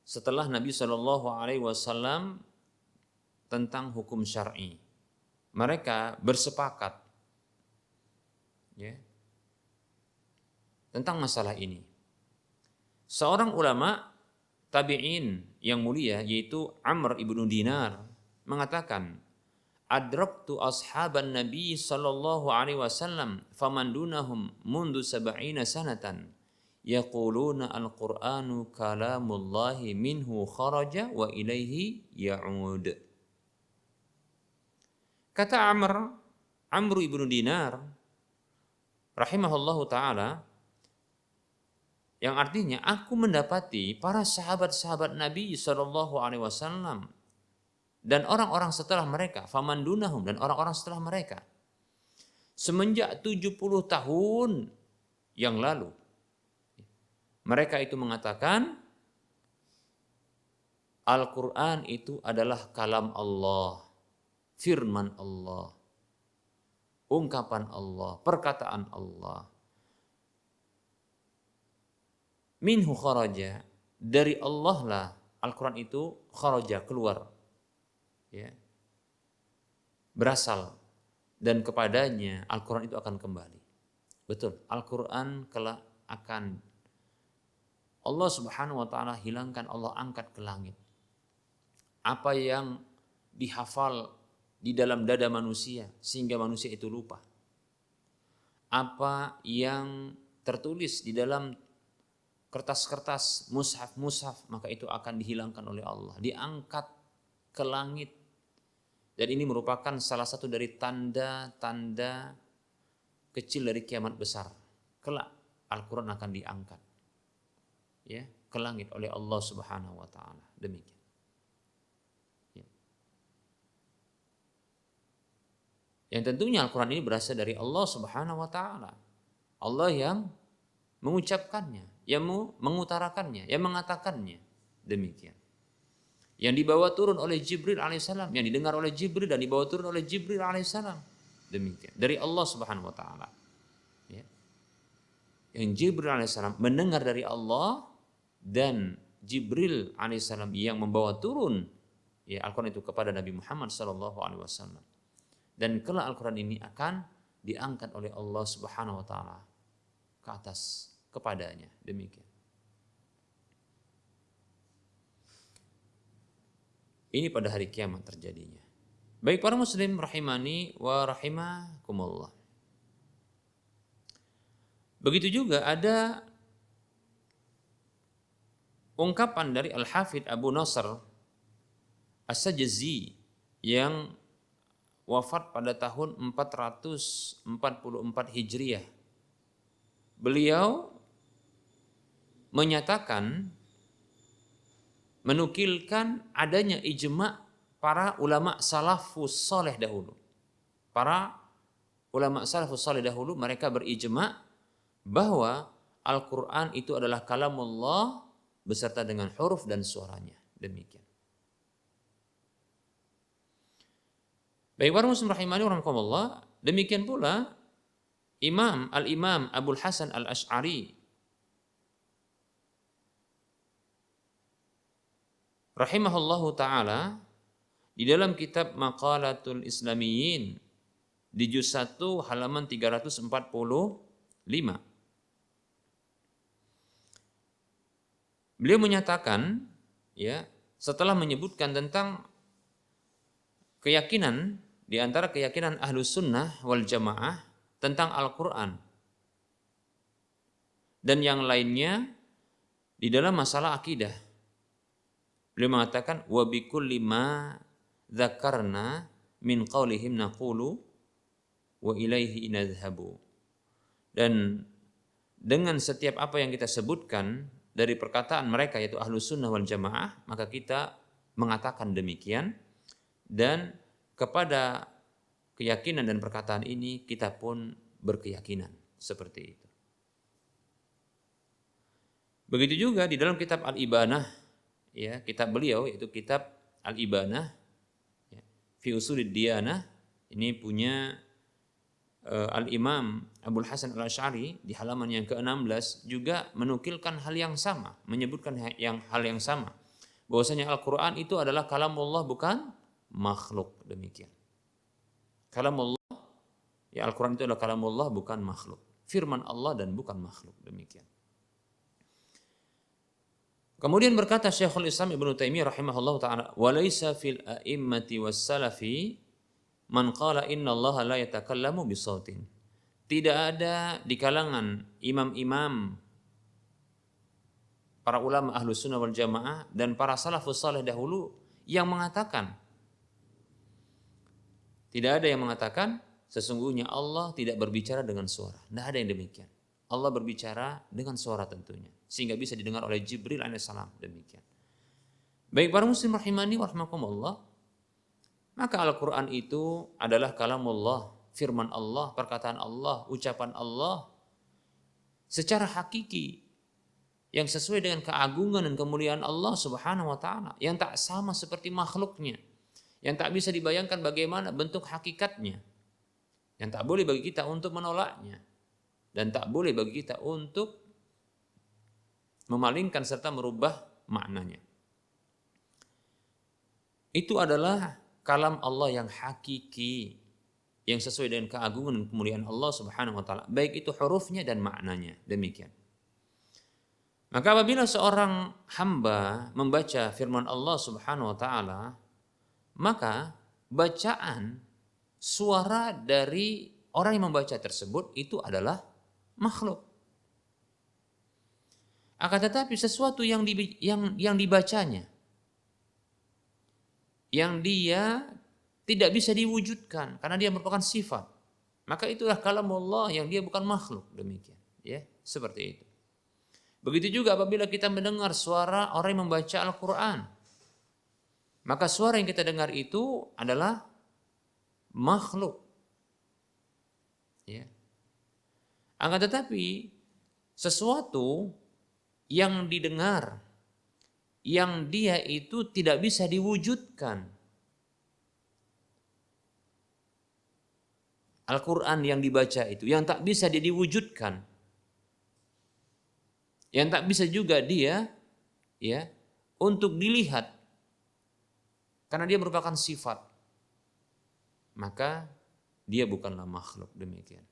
setelah Nabi SAW tentang hukum syar'i. Mereka bersepakat ya, tentang masalah ini. Seorang ulama tabi'in yang mulia yaitu Amr ibnu Dinar mengatakan, adraktu ashaban Nabi sallallahu alaihi wasallam faman dunahum mundu sab'ina sanatan yaquluna al-Qur'anu kalamullahi minhu kharaja wa ilaihi ya'ud. Kata Amr ibnu Dinar rahimahullahu ta'ala, yang artinya aku mendapati para sahabat-sahabat Nabi SAW dan orang-orang setelah mereka, faman dunahum, dan orang-orang setelah mereka, semenjak 70 tahun yang lalu, mereka itu mengatakan Al-Quran itu adalah kalam Allah, firman Allah, ungkapan Allah, perkataan Allah. Minhu kharaja, dari Allah lah Al-Quran itu kharaja, keluar, ya, berasal, dan kepadanya Al-Quran itu akan kembali. Betul, Al-Quran kelak akan Allah Subhanahu wa ta'ala hilangkan, Allah angkat ke langit. Apa yang dihafal di dalam dada manusia sehingga manusia itu lupa, apa yang tertulis di dalam kertas-kertas, mushaf, maka itu akan dihilangkan oleh Allah, diangkat ke langit. Dan ini merupakan salah satu dari tanda-tanda kecil dari kiamat besar. Kelak Al-Quran akan diangkat, ya, ke langit oleh Allah Subhanahu wa ta'ala. Demikian. Ya. Yang tentunya Al-Quran ini berasal dari Allah Subhanahu wa ta'ala. Allah yang mengucapkannya, yang mengutarakannya, yang mengatakannya. Demikian. Yang dibawa turun oleh Jibril alaihissalam, yang didengar oleh Jibril dan dibawa turun oleh Jibril alaihissalam. Demikian. Dari Allah Subhanahu wa ta'ala. Ya. Yang Jibril alaihissalam mendengar dari Allah dan Jibril alaihissalam yang membawa turun, ya, Al-Quran itu kepada Nabi Muhammad sallallahu alaihi wasallam. Dan kelak Al-Quran ini akan diangkat oleh Allah Subhanahu wa ta'ala ke atas kepadanya. Demikian. Ini pada hari kiamat terjadinya. Baik para muslim rahimani wa rahimakumullah. Begitu juga ada ungkapan dari Al-Hafidh Abu Nasr As-Sajzi yang wafat pada tahun 444 Hijriah. Beliau menyatakan, menukilkan adanya ijma' para ulama salafus saleh dahulu. Para ulama salafus saleh dahulu mereka berijma' bahwa Al-Quran itu adalah kalamullah beserta dengan huruf dan suaranya. Demikian. Baik para muslim rahimani wa rahimakumullah, demikian pula Al-Imam Abul Hasan Al-Asy'ari rahimahullahu ta'ala di dalam kitab Maqalatul Islamiyyin di juz 1 halaman 345. Beliau menyatakan, ya, setelah menyebutkan tentang keyakinan di antara keyakinan Ahlus Sunnah wal Jamaah tentang Al-Quran dan yang lainnya di dalam masalah akidah. Beliau mengatakan wa bikulli ma dzakarna min qaulihim naqulu wa ilaihi nadhhabu. Dan dengan setiap apa yang kita sebutkan dari perkataan mereka yaitu Ahlus Sunnah wal Jamaah, maka kita mengatakan demikian, dan kepada keyakinan dan perkataan ini, kita pun berkeyakinan seperti itu. Begitu juga di dalam kitab Al-Ibanah, ya, kitab beliau yaitu kitab Al-Ibanah, ya, fi Ushulid Diyanah, ini punya Al-Imam Abul Hasan Al-Asy'ari di halaman yang ke-16 juga menukilkan hal yang sama, menyebutkan hal yang sama, bahwasanya Al-Qur'an itu adalah kalamullah bukan makhluk, demikian. Kalamullah, ya, Al-Qur'an itu adalah kalamullah bukan makhluk, firman Allah dan bukan makhluk, demikian. Kemudian berkata Syekhul Islam Ibnu Taimiyah rahimahullahu taala, "Wa laisa fil a'immati was salafi man qala innallaha la yatakallamu bisautin." Tidak ada di kalangan imam-imam, para ulama Ahlus Sunnah wal Jamaah dan para salafus saleh dahulu yang mengatakan, tidak ada yang mengatakan sesungguhnya Allah tidak berbicara dengan suara. Tidak ada yang demikian. Allah berbicara dengan suara tentunya, sehingga bisa didengar oleh Jibril alaihissalam, demikian. Baik para muslim rahimani wa rahimakumullah, maka Al-Quran itu adalah kalamullah, firman Allah, perkataan Allah, ucapan Allah secara hakiki yang sesuai dengan keagungan dan kemuliaan Allah Subhanahu wa taala, yang tak sama seperti makhluknya, yang tak bisa dibayangkan bagaimana bentuk hakikatnya, yang tak boleh bagi kita untuk menolaknya, dan tak boleh bagi kita untuk memalingkan serta merubah maknanya. Itu adalah kalam Allah yang hakiki, yang sesuai dengan keagungan dan kemuliaan Allah Subhanahu wa taala, baik itu hurufnya dan maknanya, demikian. Maka apabila seorang hamba membaca firman Allah Subhanahu wa taala, maka bacaan suara dari orang yang membaca tersebut itu adalah makhluk. Akan tetapi sesuatu yang dibacanya, yang dia tidak bisa diwujudkan karena dia merupakan sifat, maka itulah kalamullah yang dia bukan makhluk, demikian, ya, seperti itu. Begitu juga apabila kita mendengar suara orang yang membaca Al-Quran, maka suara yang kita dengar itu adalah makhluk, ya. Akan tetapi sesuatu yang didengar, yang dia itu tidak bisa diwujudkan, Al-Quran yang dibaca itu, yang tak bisa dia diwujudkan, yang tak bisa juga dia, ya, untuk dilihat, karena dia merupakan sifat, maka dia bukanlah makhluk, demikian.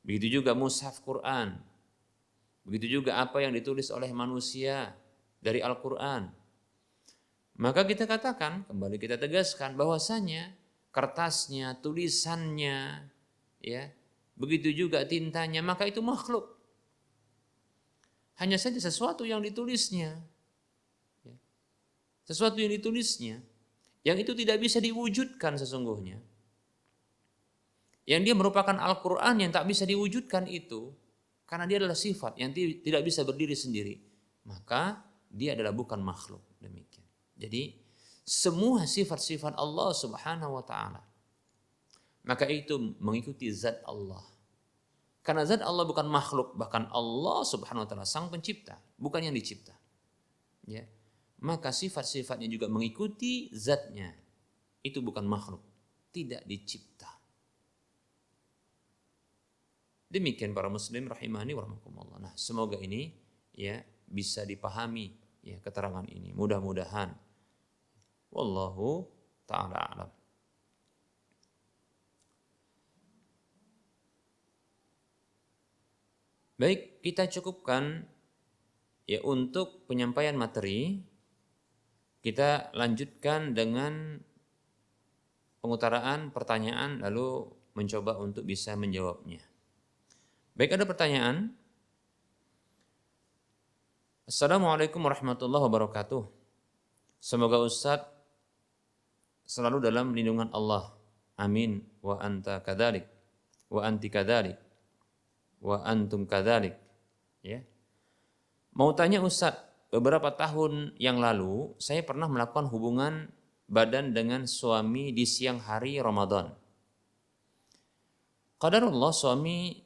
Begitu juga mushaf Quran, begitu juga apa yang ditulis oleh manusia dari Al-Quran. Maka kita katakan, kembali kita tegaskan bahwasanya kertasnya, tulisannya, ya, begitu juga tintanya, maka itu makhluk. Hanya saja sesuatu yang ditulisnya, ya, sesuatu yang ditulisnya, yang itu tidak bisa diwujudkan sesungguhnya, yang dia merupakan Al-Quran yang tak bisa diwujudkan itu, karena dia adalah sifat yang tidak bisa berdiri sendiri, maka dia adalah bukan makhluk, demikian. Jadi semua sifat-sifat Allah Subhanahu wa taala, maka itu mengikuti zat Allah. Karena zat Allah bukan makhluk, bahkan Allah Subhanahu wa taala sang pencipta, bukan yang dicipta. Ya. Maka sifat-sifatnya juga mengikuti zatnya. Itu bukan makhluk, tidak dicipta. Demikian para muslim rahimani wa rahimakumullah. Nah, semoga ini, ya, bisa dipahami, ya, keterangan ini. Mudah-mudahan. Wallahu ta'ala a'lam. Baik, kita cukupkan, ya, untuk penyampaian materi. Kita lanjutkan dengan pengutaraan pertanyaan lalu mencoba untuk bisa menjawabnya. Baik, ada pertanyaan. Assalamualaikum warahmatullahi wabarakatuh. Semoga Ustadz selalu dalam lindungan Allah. Amin. Wa anta kadzalik. Wa anti kadzalik. Wa antum kadzalik. Ya. Mau tanya Ustadz, beberapa tahun yang lalu saya pernah melakukan hubungan badan dengan suami di siang hari Ramadan. Qadarullah suami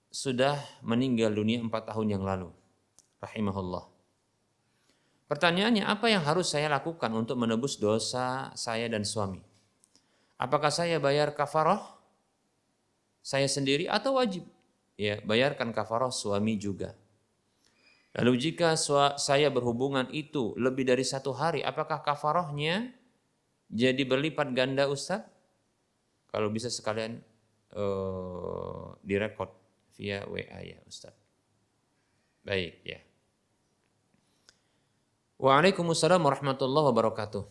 sudah meninggal dunia 4 tahun yang lalu. Rahimahullah. Pertanyaannya, apa yang harus saya lakukan untuk menebus dosa saya dan suami? Apakah saya bayar kafarah saya sendiri atau wajib? Ya, bayarkan kafarah suami juga. Lalu jika saya berhubungan itu lebih dari 1 hari, apakah kafarahnya jadi berlipat ganda, Ustaz? Kalau bisa sekalian direkod via WA ya Ustaz. Baik ya. Waalaikumsalam warahmatullahi wabarakatuh.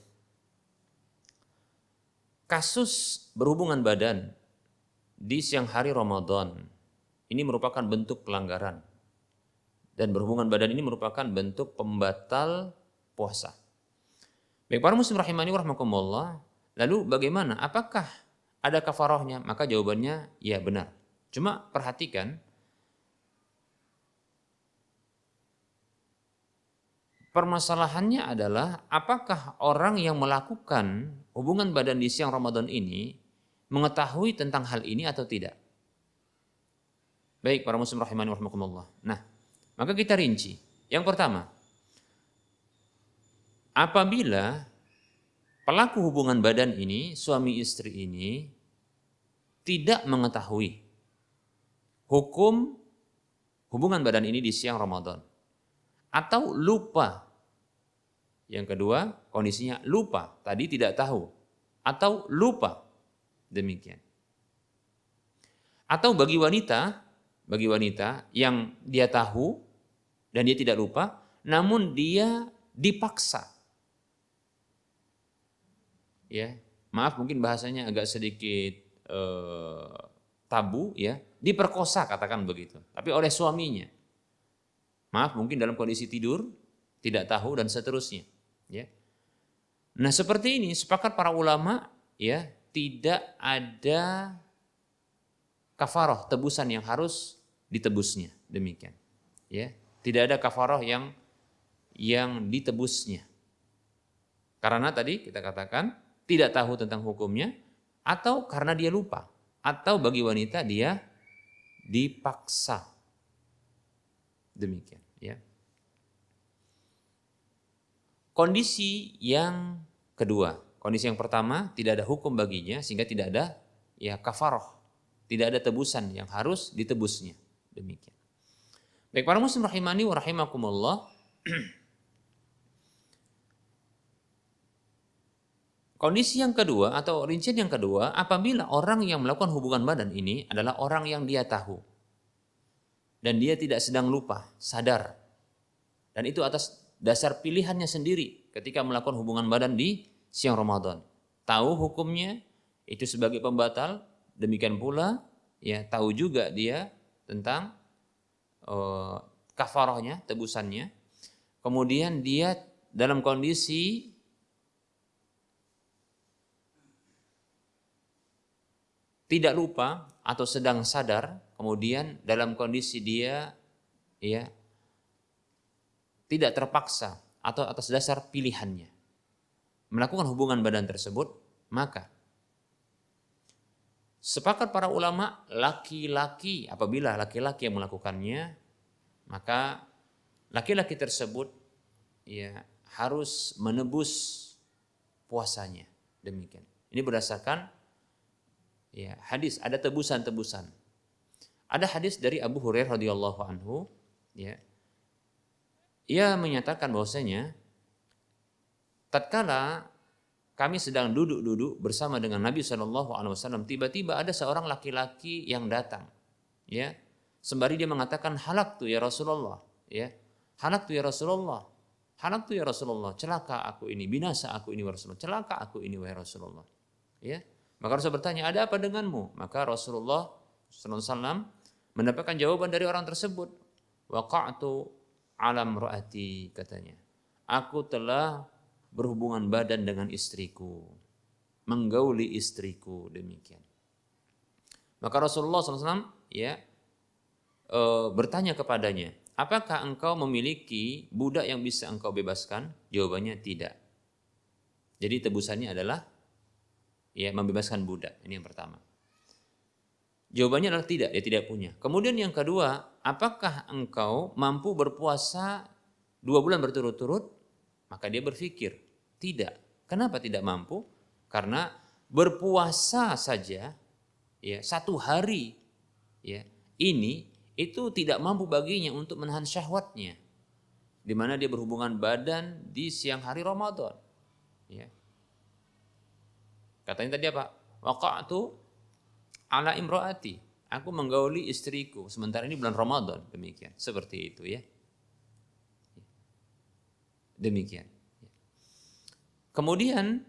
Kasus berhubungan badan di siang hari Ramadan ini merupakan bentuk pelanggaran. Dan berhubungan badan ini merupakan bentuk pembatal puasa. Baik para muslim rahimani wa rahmakumullah, lalu bagaimana? Apakah ada kafarahnya? Maka jawabannya ya benar. Cuma perhatikan, permasalahannya adalah apakah orang yang melakukan hubungan badan di siang Ramadan ini mengetahui tentang hal ini atau tidak? Baik para muslim rahimani wa rahmakumullah. Nah, maka kita rinci. Yang pertama, apabila pelaku hubungan badan ini, suami istri ini, tidak mengetahui hukum hubungan badan ini di siang Ramadan, atau lupa. Yang kedua, kondisinya lupa, tadi tidak tahu, atau lupa, demikian. Atau bagi wanita yang dia tahu, dan dia tidak lupa, namun dia dipaksa. Ya, maaf mungkin bahasanya agak sedikit tabu ya, diperkosa katakan begitu, tapi oleh suaminya. Maaf mungkin dalam kondisi tidur, tidak tahu dan seterusnya, ya. Nah, seperti ini sepakat para ulama ya, tidak ada kafarah tebusan yang harus ditebusnya, demikian. Ya. Tidak ada kafarah yang ditebusnya. Karena tadi kita katakan tidak tahu tentang hukumnya, atau karena dia lupa, atau bagi wanita dia dipaksa. Demikian, ya. Kondisi yang kedua, kondisi yang pertama tidak ada hukum baginya sehingga tidak ada ya kafarah, tidak ada tebusan yang harus ditebusnya. Demikian. Baik para muslim rahimani wa rahimakumullah. Kondisi yang kedua atau rincian yang kedua, apabila orang yang melakukan hubungan badan ini adalah orang yang dia tahu dan dia tidak sedang lupa, sadar. Dan itu atas dasar pilihannya sendiri ketika melakukan hubungan badan di siang Ramadan. Tahu hukumnya itu sebagai pembatal, demikian pula ya tahu juga dia tentang kafarahnya, tebusannya. Kemudian dia dalam kondisi tidak lupa atau sedang sadar, kemudian dalam kondisi dia ya tidak terpaksa atau atas dasar pilihannya melakukan hubungan badan tersebut, maka sepakat para ulama, laki-laki, apabila laki-laki yang melakukannya, maka laki-laki tersebut ya harus menebus puasanya. Demikian. Ini berdasarkan ya hadis, ada tebusan-tebusan. Ada hadis dari Abu Hurairah radhiyallahu anhu, ya. Ia menyatakan bahwasanya tatkala kami sedang duduk-duduk bersama dengan Nabi SAW, tiba-tiba ada seorang laki-laki yang datang, ya, sembari dia mengatakan halaktu ya Rasulullah, ya, halaktu ya Rasulullah, halaktu ya Rasulullah, celaka aku ini, binasa aku ini wahai Rasulullah, celaka aku ini wahai Rasulullah, ya. Maka Rasul bertanya, ada apa denganmu? Maka Rasulullah SAW mendapatkan jawaban dari orang tersebut, waqa'tu alam ra'ati, katanya, aku telah berhubungan badan dengan istriku, menggauli istriku, demikian. Maka Rasulullah SAW ya bertanya kepadanya, apakah engkau memiliki budak yang bisa engkau bebaskan? Jawabannya tidak. Jadi tebusannya adalah ya membebaskan budak. Ini yang pertama. Jawabannya adalah tidak, dia tidak punya. Kemudian yang kedua, apakah engkau mampu berpuasa 2 bulan berturut-turut? Maka dia berpikir, tidak. Kenapa tidak mampu? Karena berpuasa saja, ya 1 hari, ya ini itu tidak mampu baginya untuk menahan syahwatnya, di mana dia berhubungan badan di siang hari Ramadan. Ya. Katanya tadi apa? Waqa'tu ala imro'ati, aku menggauli istriku sementara ini bulan Ramadan, demikian, seperti itu ya. Demikian. Kemudian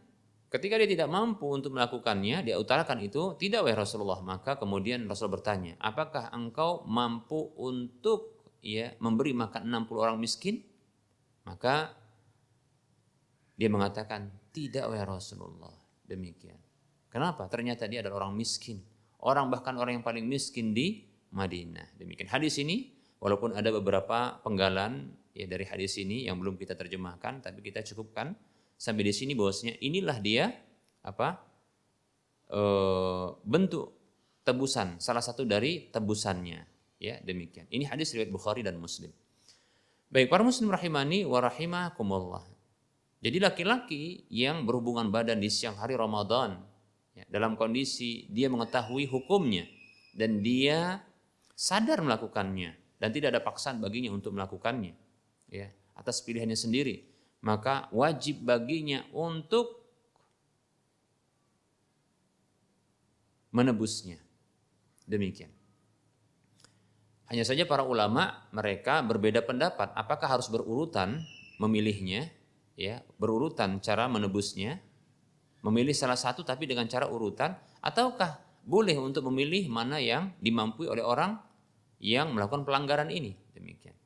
ketika dia tidak mampu untuk melakukannya, dia utarakan itu, tidak wahai Rasulullah. Maka kemudian Rasul bertanya, apakah engkau mampu untuk ya memberi makan 60 orang miskin? Maka dia mengatakan, tidak wahai Rasulullah. Demikian. Kenapa? Ternyata dia adalah orang miskin. Bahkan orang yang paling miskin di Madinah. Demikian. Hadis ini walaupun ada beberapa penggalan ya dari hadis ini yang belum kita terjemahkan, tapi kita cukupkan sampai di sini bahwasanya inilah dia bentuk tebusan, salah satu dari tebusannya. Ya, demikian. Ini hadis riwayat Bukhari dan Muslim. Baik, para muslim rahimani wa rahimakumullah. Jadi laki-laki yang berhubungan badan di siang hari Ramadan, ya, dalam kondisi dia mengetahui hukumnya dan dia sadar melakukannya dan tidak ada paksaan baginya untuk melakukannya, ya, atas pilihannya sendiri, maka wajib baginya untuk menebusnya. Demikian. Hanya saja para ulama mereka berbeda pendapat apakah harus berurutan memilihnya, ya, berurutan cara menebusnya, memilih salah satu tapi dengan cara urutan, ataukah boleh untuk memilih mana yang dimampui oleh orang yang melakukan pelanggaran ini. Demikian.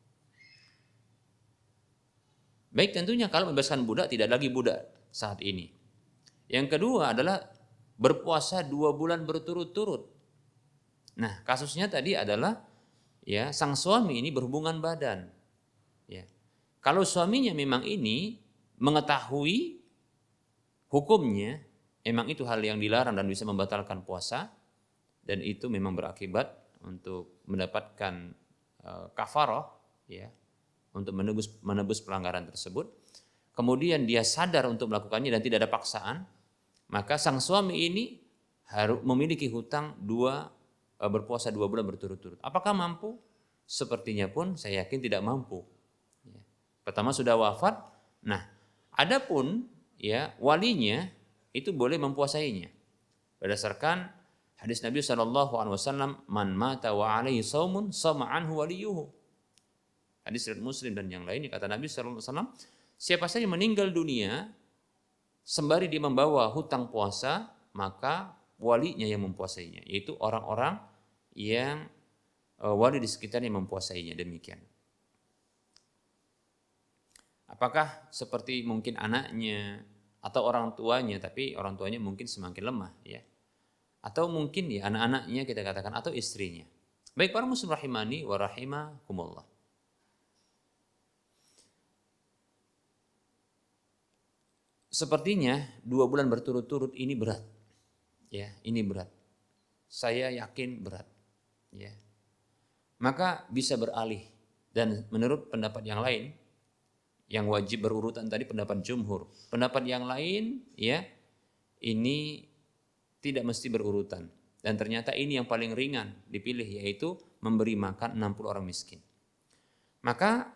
Baik, tentunya kalau membebaskan budak tidak lagi budak saat ini. Yang kedua adalah berpuasa 2 bulan berturut-turut. Nah, kasusnya tadi adalah ya sang suami ini berhubungan badan. Ya. Kalau suaminya memang ini mengetahui hukumnya, emang itu hal yang dilarang dan bisa membatalkan puasa, dan itu memang berakibat untuk mendapatkan kafarah, ya, untuk menebus pelanggaran tersebut. Kemudian dia sadar untuk melakukannya dan tidak ada paksaan, maka sang suami ini harus memiliki hutang berpuasa 2 bulan berturut-turut. Apakah mampu? Sepertinya pun saya yakin tidak mampu. Pertama sudah wafat. Nah, adapun ya walinya itu boleh mempuasainya berdasarkan hadis Nabi SAW, man mata wa alaihi saumun sama anhu waliyuhu. Hadis riwayat Muslim dan yang lainnya, kata Nabi SAW, siapa saja meninggal dunia sembari dia membawa hutang puasa, maka walinya yang mempuasainya, yaitu orang-orang yang wali di sekitarnya mempuasainya. Demikian. Apakah seperti mungkin anaknya atau orang tuanya, tapi orang tuanya mungkin semakin lemah, ya. Atau mungkin ya anak-anaknya kita katakan, atau istrinya. Baik para muslim rahimani wa rahimakumullah. Sepertinya 2 bulan berturut-turut ini berat. Ya, ini berat. Saya yakin berat. Ya. Maka bisa beralih, dan menurut pendapat yang lain, yang wajib berurutan tadi pendapat jumhur. Pendapat yang lain, ya, ini tidak mesti berurutan. Dan ternyata ini yang paling ringan dipilih, yaitu memberi makan 60 orang miskin. Maka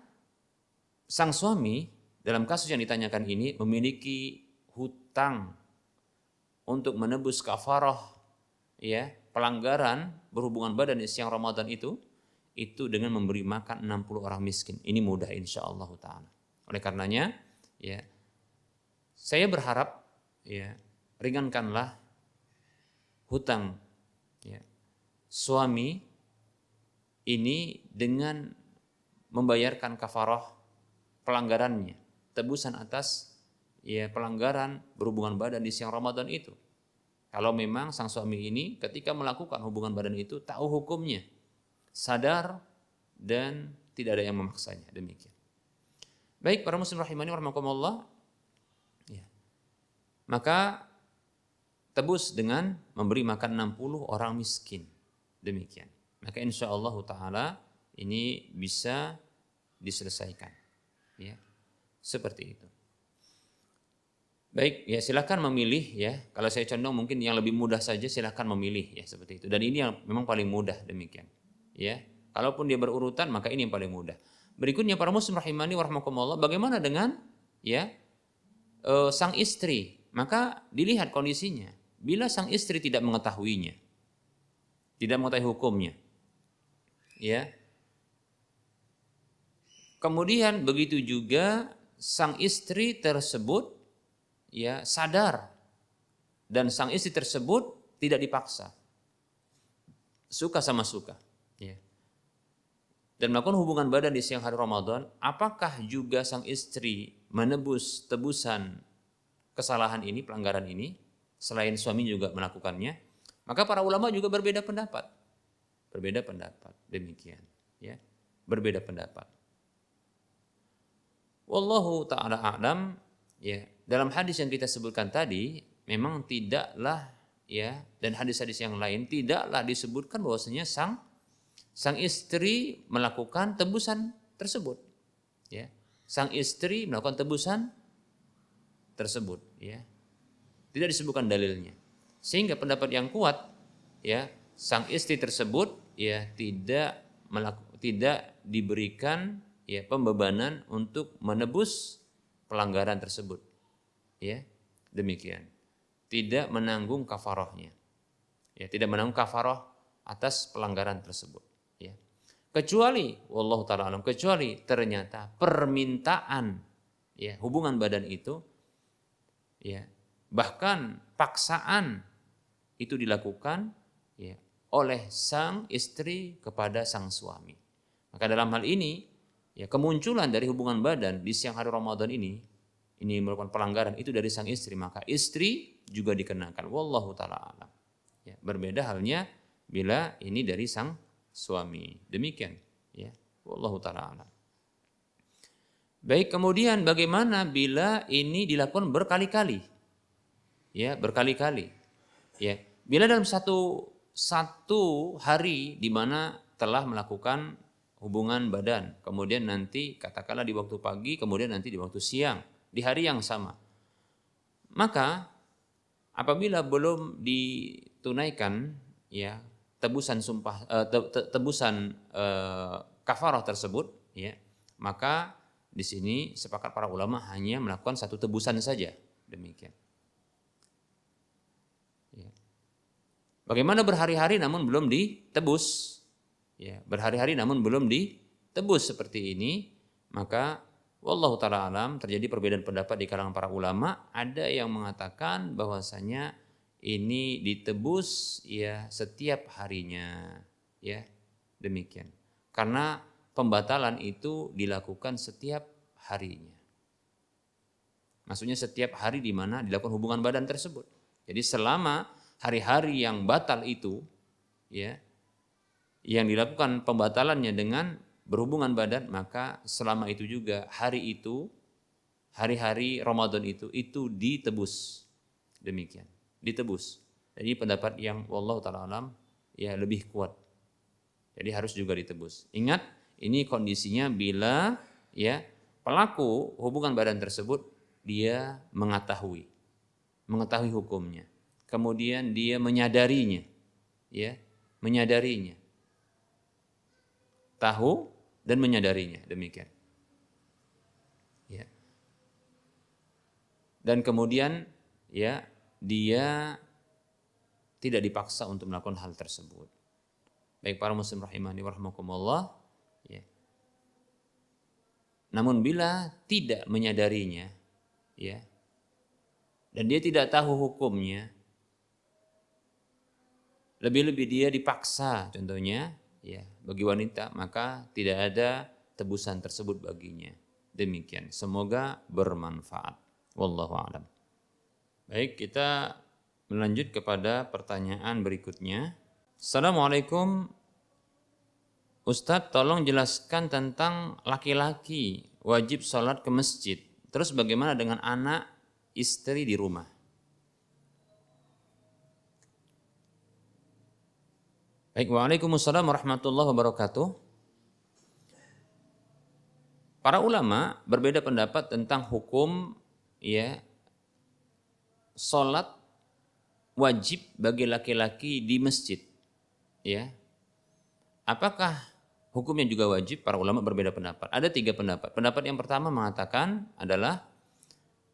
sang suami dalam kasus yang ditanyakan ini memiliki hutang untuk menebus kafarah, ya, pelanggaran berhubungan badan di siang Ramadan itu dengan memberi makan 60 orang miskin. Ini mudah insyaallah ta'ala. Oleh karenanya, ya, saya berharap, ya, ringankanlah hutang, ya, suami ini dengan membayarkan kafarah pelanggarannya, tebusan atas ya pelanggaran berhubungan badan di siang Ramadan itu. Kalau memang sang suami ini ketika melakukan hubungan badan itu tahu hukumnya, sadar dan tidak ada yang memaksanya. Demikian. Baik para muslim rahimani wa rahimakumullah. Ya. maka tebus dengan memberi makan 60 orang miskin. Demikian. Maka insya Allah Ta'ala ini bisa diselesaikan. Ya, seperti itu. Baik, ya silakan memilih ya. Kalau saya condong mungkin yang lebih mudah saja, silakan memilih ya seperti itu. Dan ini yang memang paling mudah demikian. Ya, kalaupun dia berurutan maka ini yang paling mudah. Berikutnya para muslim rahimani warahmatullah, bagaimana dengan ya sang istri? Maka dilihat kondisinya. Bila sang istri tidak mengetahuinya, tidak mengetahui hukumnya, ya. Kemudian begitu juga sang istri tersebut ya sadar dan sang istri tersebut tidak dipaksa, suka sama suka, ya. Dan melakukan hubungan badan di siang hari Ramadan, apakah juga sang istri menebus tebusan kesalahan ini, pelanggaran ini, selain suami juga melakukannya? Maka para ulama juga berbeda pendapat, demikian, ya, berbeda pendapat. Wallahu ta'ala a'lam. Ya, dalam hadis yang kita sebutkan tadi memang tidaklah ya, dan hadis-hadis yang lain tidaklah disebutkan bahwasanya sang istri melakukan tebusan tersebut. Ya. Sang istri melakukan tebusan tersebut, ya. Tidak disebutkan dalilnya. Sehingga pendapat yang kuat ya, sang istri tersebut ya tidak diberikan ya pembebanan untuk menebus pelanggaran tersebut. Ya, demikian. Tidak menanggung kafarahnya. Ya, tidak menanggung kafarah atas pelanggaran tersebut, ya. Kecuali wallahu taala alam, kecuali ternyata permintaan ya hubungan badan itu ya, bahkan paksaan itu dilakukan ya oleh sang istri kepada sang suami. Maka dalam hal ini ya kemunculan dari hubungan badan di siang hari Ramadan ini merupakan pelanggaran itu dari sang istri, maka istri juga dikenakan. Wallahu taala alam. Ya, berbeda halnya bila ini dari sang suami. Demikian, ya. Wallahu taala alam. Baik, kemudian bagaimana bila ini dilakukan berkali-kali? Ya, berkali-kali. Ya, bila dalam satu hari di mana telah melakukan hubungan badan, kemudian nanti katakanlah di waktu pagi, kemudian nanti di waktu siang, di hari yang sama. Maka apabila belum ditunaikan ya tebusan kafarah tersebut, ya, maka di sini sepakat para ulama hanya melakukan satu tebusan saja, demikian. Ya. Bagaimana berhari-hari namun belum ditebus? Ya, berhari-hari namun belum ditebus seperti ini, maka wallahu taala alam terjadi perbedaan pendapat di kalangan para ulama. Ada yang mengatakan bahwasanya ini ditebus ya setiap harinya, ya, demikian. Karena pembatalan itu dilakukan setiap harinya. Maksudnya setiap hari di mana dilakukan hubungan badan tersebut. Jadi selama hari-hari yang batal itu, ya, yang dilakukan pembatalannya dengan berhubungan badan, maka selama itu juga hari-hari Ramadan itu ditebus. Demikian, ditebus. Jadi pendapat yang wallahu ta'ala alam ya lebih kuat. Jadi harus juga ditebus. Ingat, ini kondisinya bila ya pelaku hubungan badan tersebut dia mengetahui hukumnya. Kemudian dia menyadarinya. Ya, menyadarinya. Tahu dan menyadarinya, demikian. Ya. Dan kemudian ya dia tidak dipaksa untuk melakukan hal tersebut. Baik para muslim rahimani wa rahmakumullah, ya. Namun bila tidak menyadarinya, ya, dan dia tidak tahu hukumnya, lebih-lebih dia dipaksa, contohnya, ya, bagi wanita, maka tidak ada tebusan tersebut baginya. Demikian. Semoga bermanfaat. Wallahu a'lam. Baik, kita melanjut kepada pertanyaan berikutnya. Assalamualaikum Ustadz, tolong jelaskan tentang laki-laki wajib sholat ke masjid. Terus bagaimana dengan anak, istri di rumah? Baik, waalaikumsalam warahmatullahi wabarakatuh. Para ulama berbeda pendapat tentang hukum ya salat wajib bagi laki-laki di masjid. Ya. Apakah hukumnya juga wajib? Para ulama berbeda pendapat. Ada 3 pendapat. Pendapat yang pertama mengatakan adalah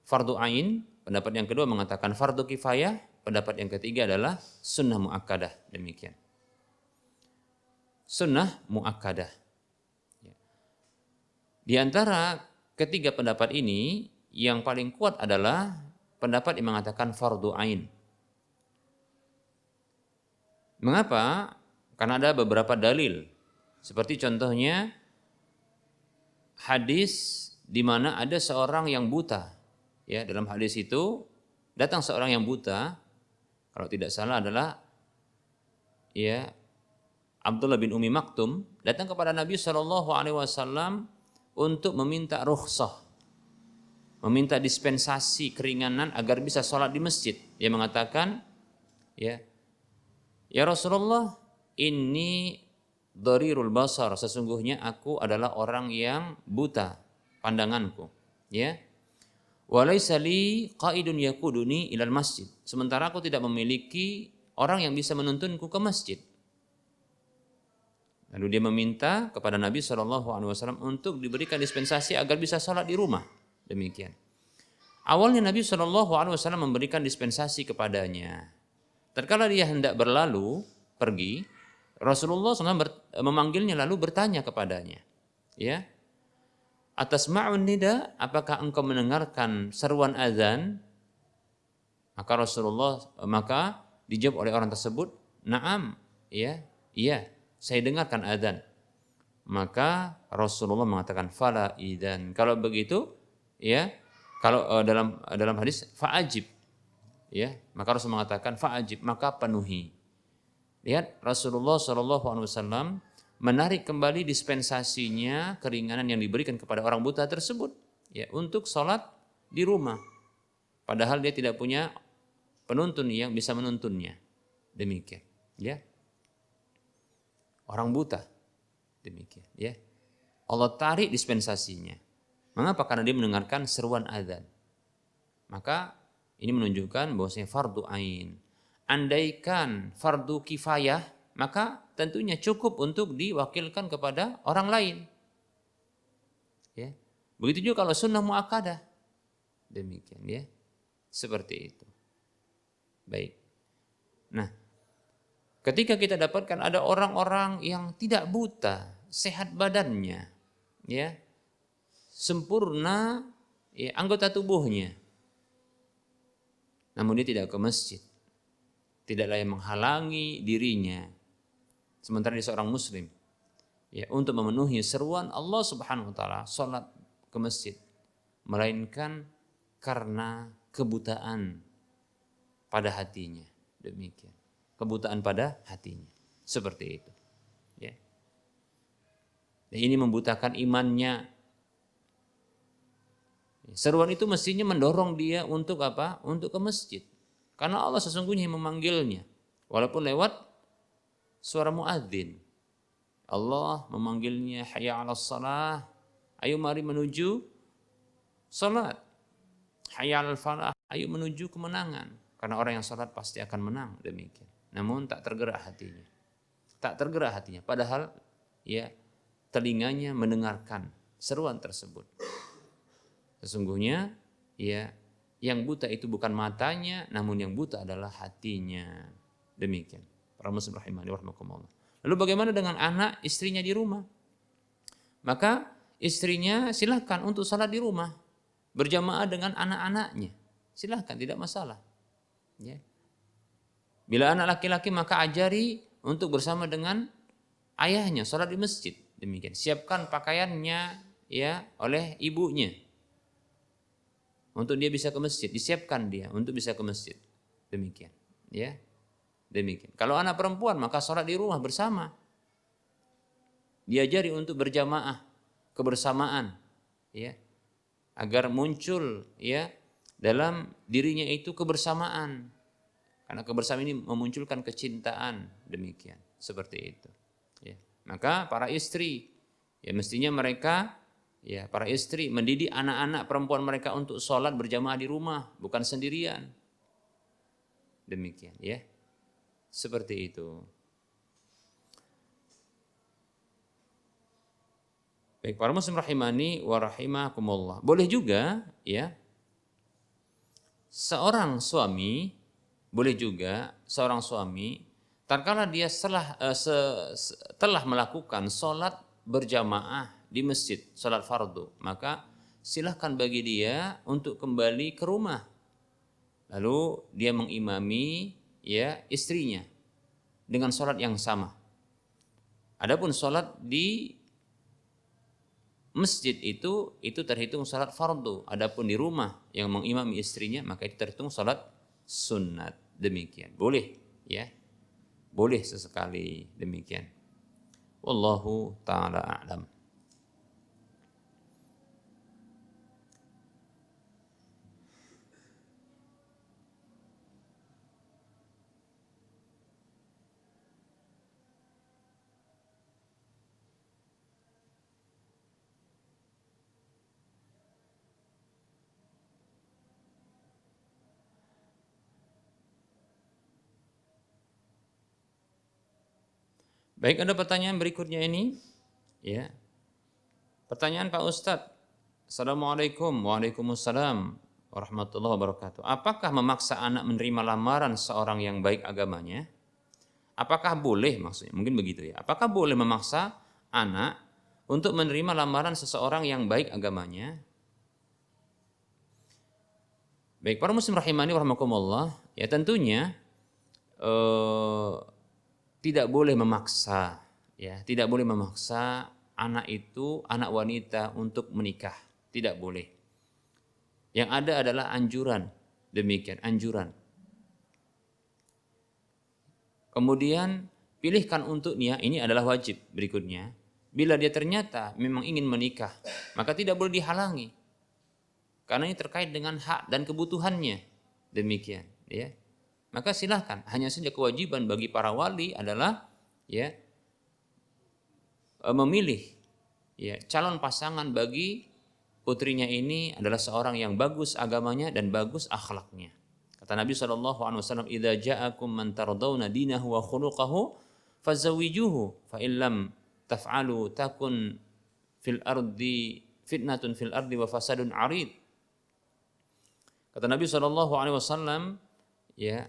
fardu ain, pendapat yang kedua mengatakan fardu kifayah, pendapat yang ketiga adalah sunnah muakkadah. Demikian. Sunnah muakkadah. Di antara ketiga pendapat ini, yang paling kuat adalah pendapat yang mengatakan fardu ain. Mengapa? Karena ada beberapa dalil. Seperti contohnya hadis di mana ada seorang yang buta. Ya, dalam hadis itu datang seorang yang buta, kalau tidak salah adalah ya Abdullah bin Umi Maktum datang kepada Nabi SAW untuk meminta rukhsah, meminta dispensasi keringanan agar bisa sholat di masjid. Dia mengatakan, ya Rasulullah, ini dharirul basar, sesungguhnya aku adalah orang yang buta pandanganku. Ya, walaysa li qaidun yaquduni ilal masjid. Sementara aku tidak memiliki orang yang bisa menuntunku ke masjid. Lalu dia meminta kepada Nabi SAW untuk diberikan dispensasi agar bisa sholat di rumah. Demikian. Awalnya Nabi SAW memberikan dispensasi kepadanya. Tatkala dia hendak berlalu, pergi, Rasulullah SAW memanggilnya lalu bertanya kepadanya. Ya, atasma'un nida, apakah engkau mendengarkan seruan azan? Maka dijawab oleh orang tersebut, na'am, ya, iya. Saya dengarkan adzan. Maka Rasulullah mengatakan fala idzan. Kalau begitu, ya, kalau dalam hadis fa'ajib. Ya, maka Rasul mengatakan fa'ajib, maka penuhi. Lihat Rasulullah SAW menarik kembali dispensasinya keringanan yang diberikan kepada orang buta tersebut, ya, untuk sholat di rumah. Padahal dia tidak punya penuntun yang bisa menuntunnya. Demikian, ya. Orang buta, demikian, ya. Allah tarik dispensasinya. Mengapa? Karena dia mendengarkan seruan azan. Maka ini menunjukkan bahwasanya fardu ain. Andaikan fardu kifayah, maka tentunya cukup untuk diwakilkan kepada orang lain. Ya. Begitu juga kalau sunnah muakkadah. Demikian, ya. Seperti itu. Baik. Nah, ketika kita dapatkan ada orang-orang yang tidak buta, sehat badannya, ya, sempurna ya, anggota tubuhnya, namun dia tidak ke masjid, tidaklah yang menghalangi dirinya, sementara dia seorang muslim, ya, untuk memenuhi seruan Allah Subhanahu Wa Taala, sholat ke masjid, melainkan karena kebutaan pada hatinya, demikian. Kebutaan pada hatinya, seperti itu. Ya. Dan ini membutakan imannya. Seruan itu mestinya mendorong dia untuk apa? Untuk ke masjid. Karena Allah sesungguhnya yang memanggilnya, walaupun lewat suara muadzin. Allah memanggilnya, hayya 'alas shalah, ayo mari menuju salat. Hayya 'alal falah, ayo menuju kemenangan. Karena orang yang salat pasti akan menang, demikian. Namun tak tergerak hatinya. Tak tergerak hatinya. Padahal ya telinganya mendengarkan seruan tersebut. Sesungguhnya ya yang buta itu bukan matanya, namun yang buta adalah hatinya. Demikian. Para muslim rahimani wa rahimakumullah. Lalu bagaimana dengan anak istrinya di rumah? Maka istrinya silahkan untuk salat di rumah, berjamaah dengan anak-anaknya. Silahkan, tidak masalah. Ya. Bila anak laki-laki maka ajari untuk bersama dengan ayahnya sholat di masjid. Demikian. Siapkan pakaiannya ya oleh ibunya untuk dia bisa ke masjid. Disiapkan dia untuk bisa ke masjid. Demikian. Ya. Demikian. Kalau anak perempuan maka sholat di rumah bersama. Diajari untuk berjamaah, kebersamaan, ya, agar muncul ya dalam dirinya itu kebersamaan. Karena kebersamaan ini memunculkan kecintaan, demikian. seperti itu. Ya. Maka para istri, ya mestinya mereka, ya para istri mendidik anak-anak perempuan mereka untuk sholat berjamaah di rumah, bukan sendirian. Demikian, ya. Seperti itu. Baik, para muslim rahimani wa rahimakumullah. Boleh juga, ya, seorang suami, tatkala dia telah melakukan sholat berjamaah di masjid, sholat fardu, maka silahkan bagi dia untuk kembali ke rumah. Lalu dia mengimami, ya, istrinya dengan sholat yang sama. Adapun sholat di masjid itu terhitung salat fardu. Adapun di rumah yang mengimami istrinya maka itu terhitung salat sunat. Demikian. Boleh, ya. Boleh sesekali demikian. Wallahu taala a'lam. Baik, ada pertanyaan berikutnya ini. Ya. Pertanyaan Pak Ustadz. Assalamualaikum. Waalaikumsalam warahmatullahi wabarakatuh. Apakah memaksa anak menerima lamaran seorang yang baik agamanya? Apakah boleh, maksudnya mungkin begitu ya. Apakah boleh memaksa anak untuk menerima lamaran seseorang yang baik agamanya? Baik, para muslim rahimani warahmatullah, ya tentunya tidak boleh memaksa, ya, tidak boleh memaksa anak wanita untuk menikah, tidak boleh. Yang ada adalah anjuran, demikian, anjuran. Kemudian pilihkan untuknya, ini adalah wajib berikutnya. Bila dia ternyata memang ingin menikah, maka tidak boleh dihalangi. Karena ini terkait dengan hak dan kebutuhannya, demikian, ya. Maka silahkan, hanya saja kewajiban bagi para wali adalah, ya, memilih, ya, calon pasangan bagi putrinya ini adalah seorang yang bagus agamanya dan bagus akhlaknya. Kata Nabi SAW, "Idza ja'akum man tardawna dinahu wa khuluquhu fazawwijuhu fa illam taf'alu takun fil ardi fitnatun fil ardi wa fasadun 'arid." Kata Nabi SAW, ya,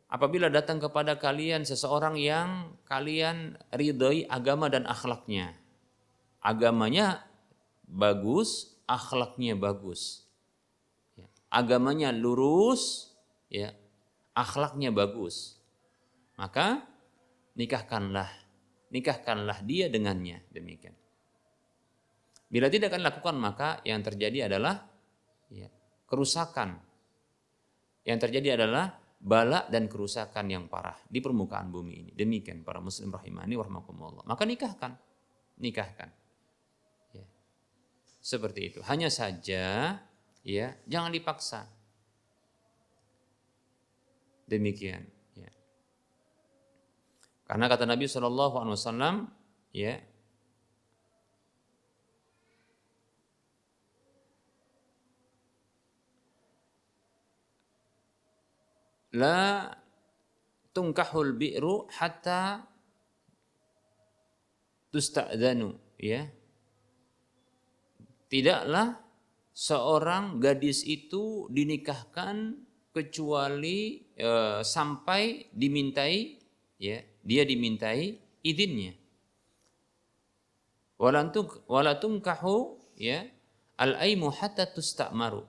apabila datang kepada kalian seseorang yang kalian ridhoi agama dan akhlaknya. Agamanya bagus, akhlaknya bagus. Ya. Agamanya lurus, ya, akhlaknya bagus. Maka nikahkanlah dia dengannya, demikian. Bila tidak akan lakukan, maka yang terjadi adalah, ya, kerusakan. Yang terjadi adalah bala dan kerusakan yang parah di permukaan bumi ini. Demikian para muslim rahimani warahmatullah. Maka nikahkan. Ya. Seperti itu. Hanya saja, ya, jangan dipaksa. Demikian, ya. Karena kata Nabi SAW, ya, la tungkahul bi'ru hatta tusta'dhanu, ya. Tidaklah seorang gadis itu dinikahkan kecuali sampai dimintai, ya, dia dimintai izinnya. Wala tungkahu, ya, al-aimu hatta tustamara.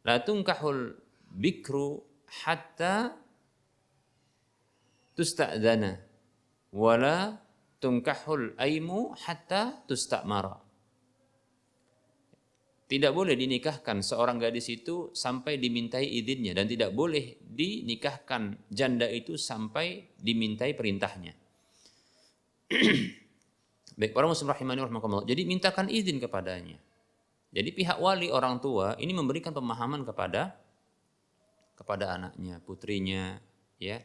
La tungkahul bikru hatta tusta'dhana wala tungkahul aimu hatta tustamara. Tidak boleh dinikahkan seorang gadis itu sampai dimintai izinnya, dan tidak boleh dinikahkan janda itu sampai dimintai perintahnya. Baik, para muslim rahimani rahimakumullah. Jadi mintakan izin kepadanya. Jadi pihak wali, orang tua ini memberikan pemahaman kepada anaknya, putrinya, ya,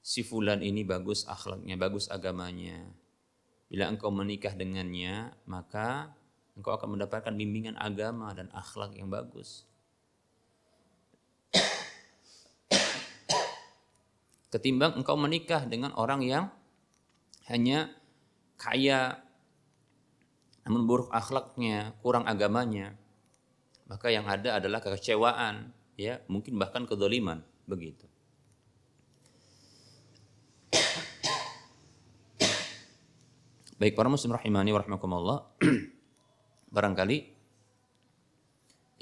si fulan ini bagus akhlaknya, bagus agamanya. Bila engkau menikah dengannya, maka engkau akan mendapatkan bimbingan agama dan akhlak yang bagus. Ketimbang engkau menikah dengan orang yang hanya kaya namun buruk akhlaknya, kurang agamanya, maka yang ada adalah kekecewaan, ya, mungkin bahkan kedzaliman, begitu. Baik para muslim rahimani wa rahimakumullah, barangkali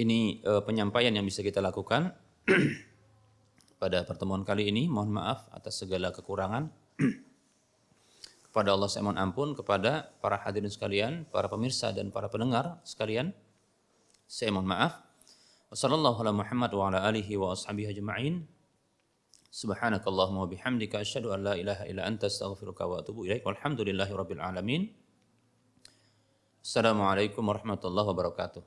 ini penyampaian yang bisa kita lakukan pada pertemuan kali ini. Mohon maaf atas segala kekurangan. Kepada Allah saya mohon ampun, kepada para hadirin sekalian, para pemirsa dan para pendengar sekalian, saya mohon maaf. Wassallallahu ala Muhammad wa ala alihi wa ashabihi ajma'in. Subhanakallahumma wa bihamdika asyhadu an la ilaha illa anta astaghfiruka wa atubu ilaik. Walhamdulillahi rabbil alamin. Assalamualaikum warahmatullahi wabarakatuh.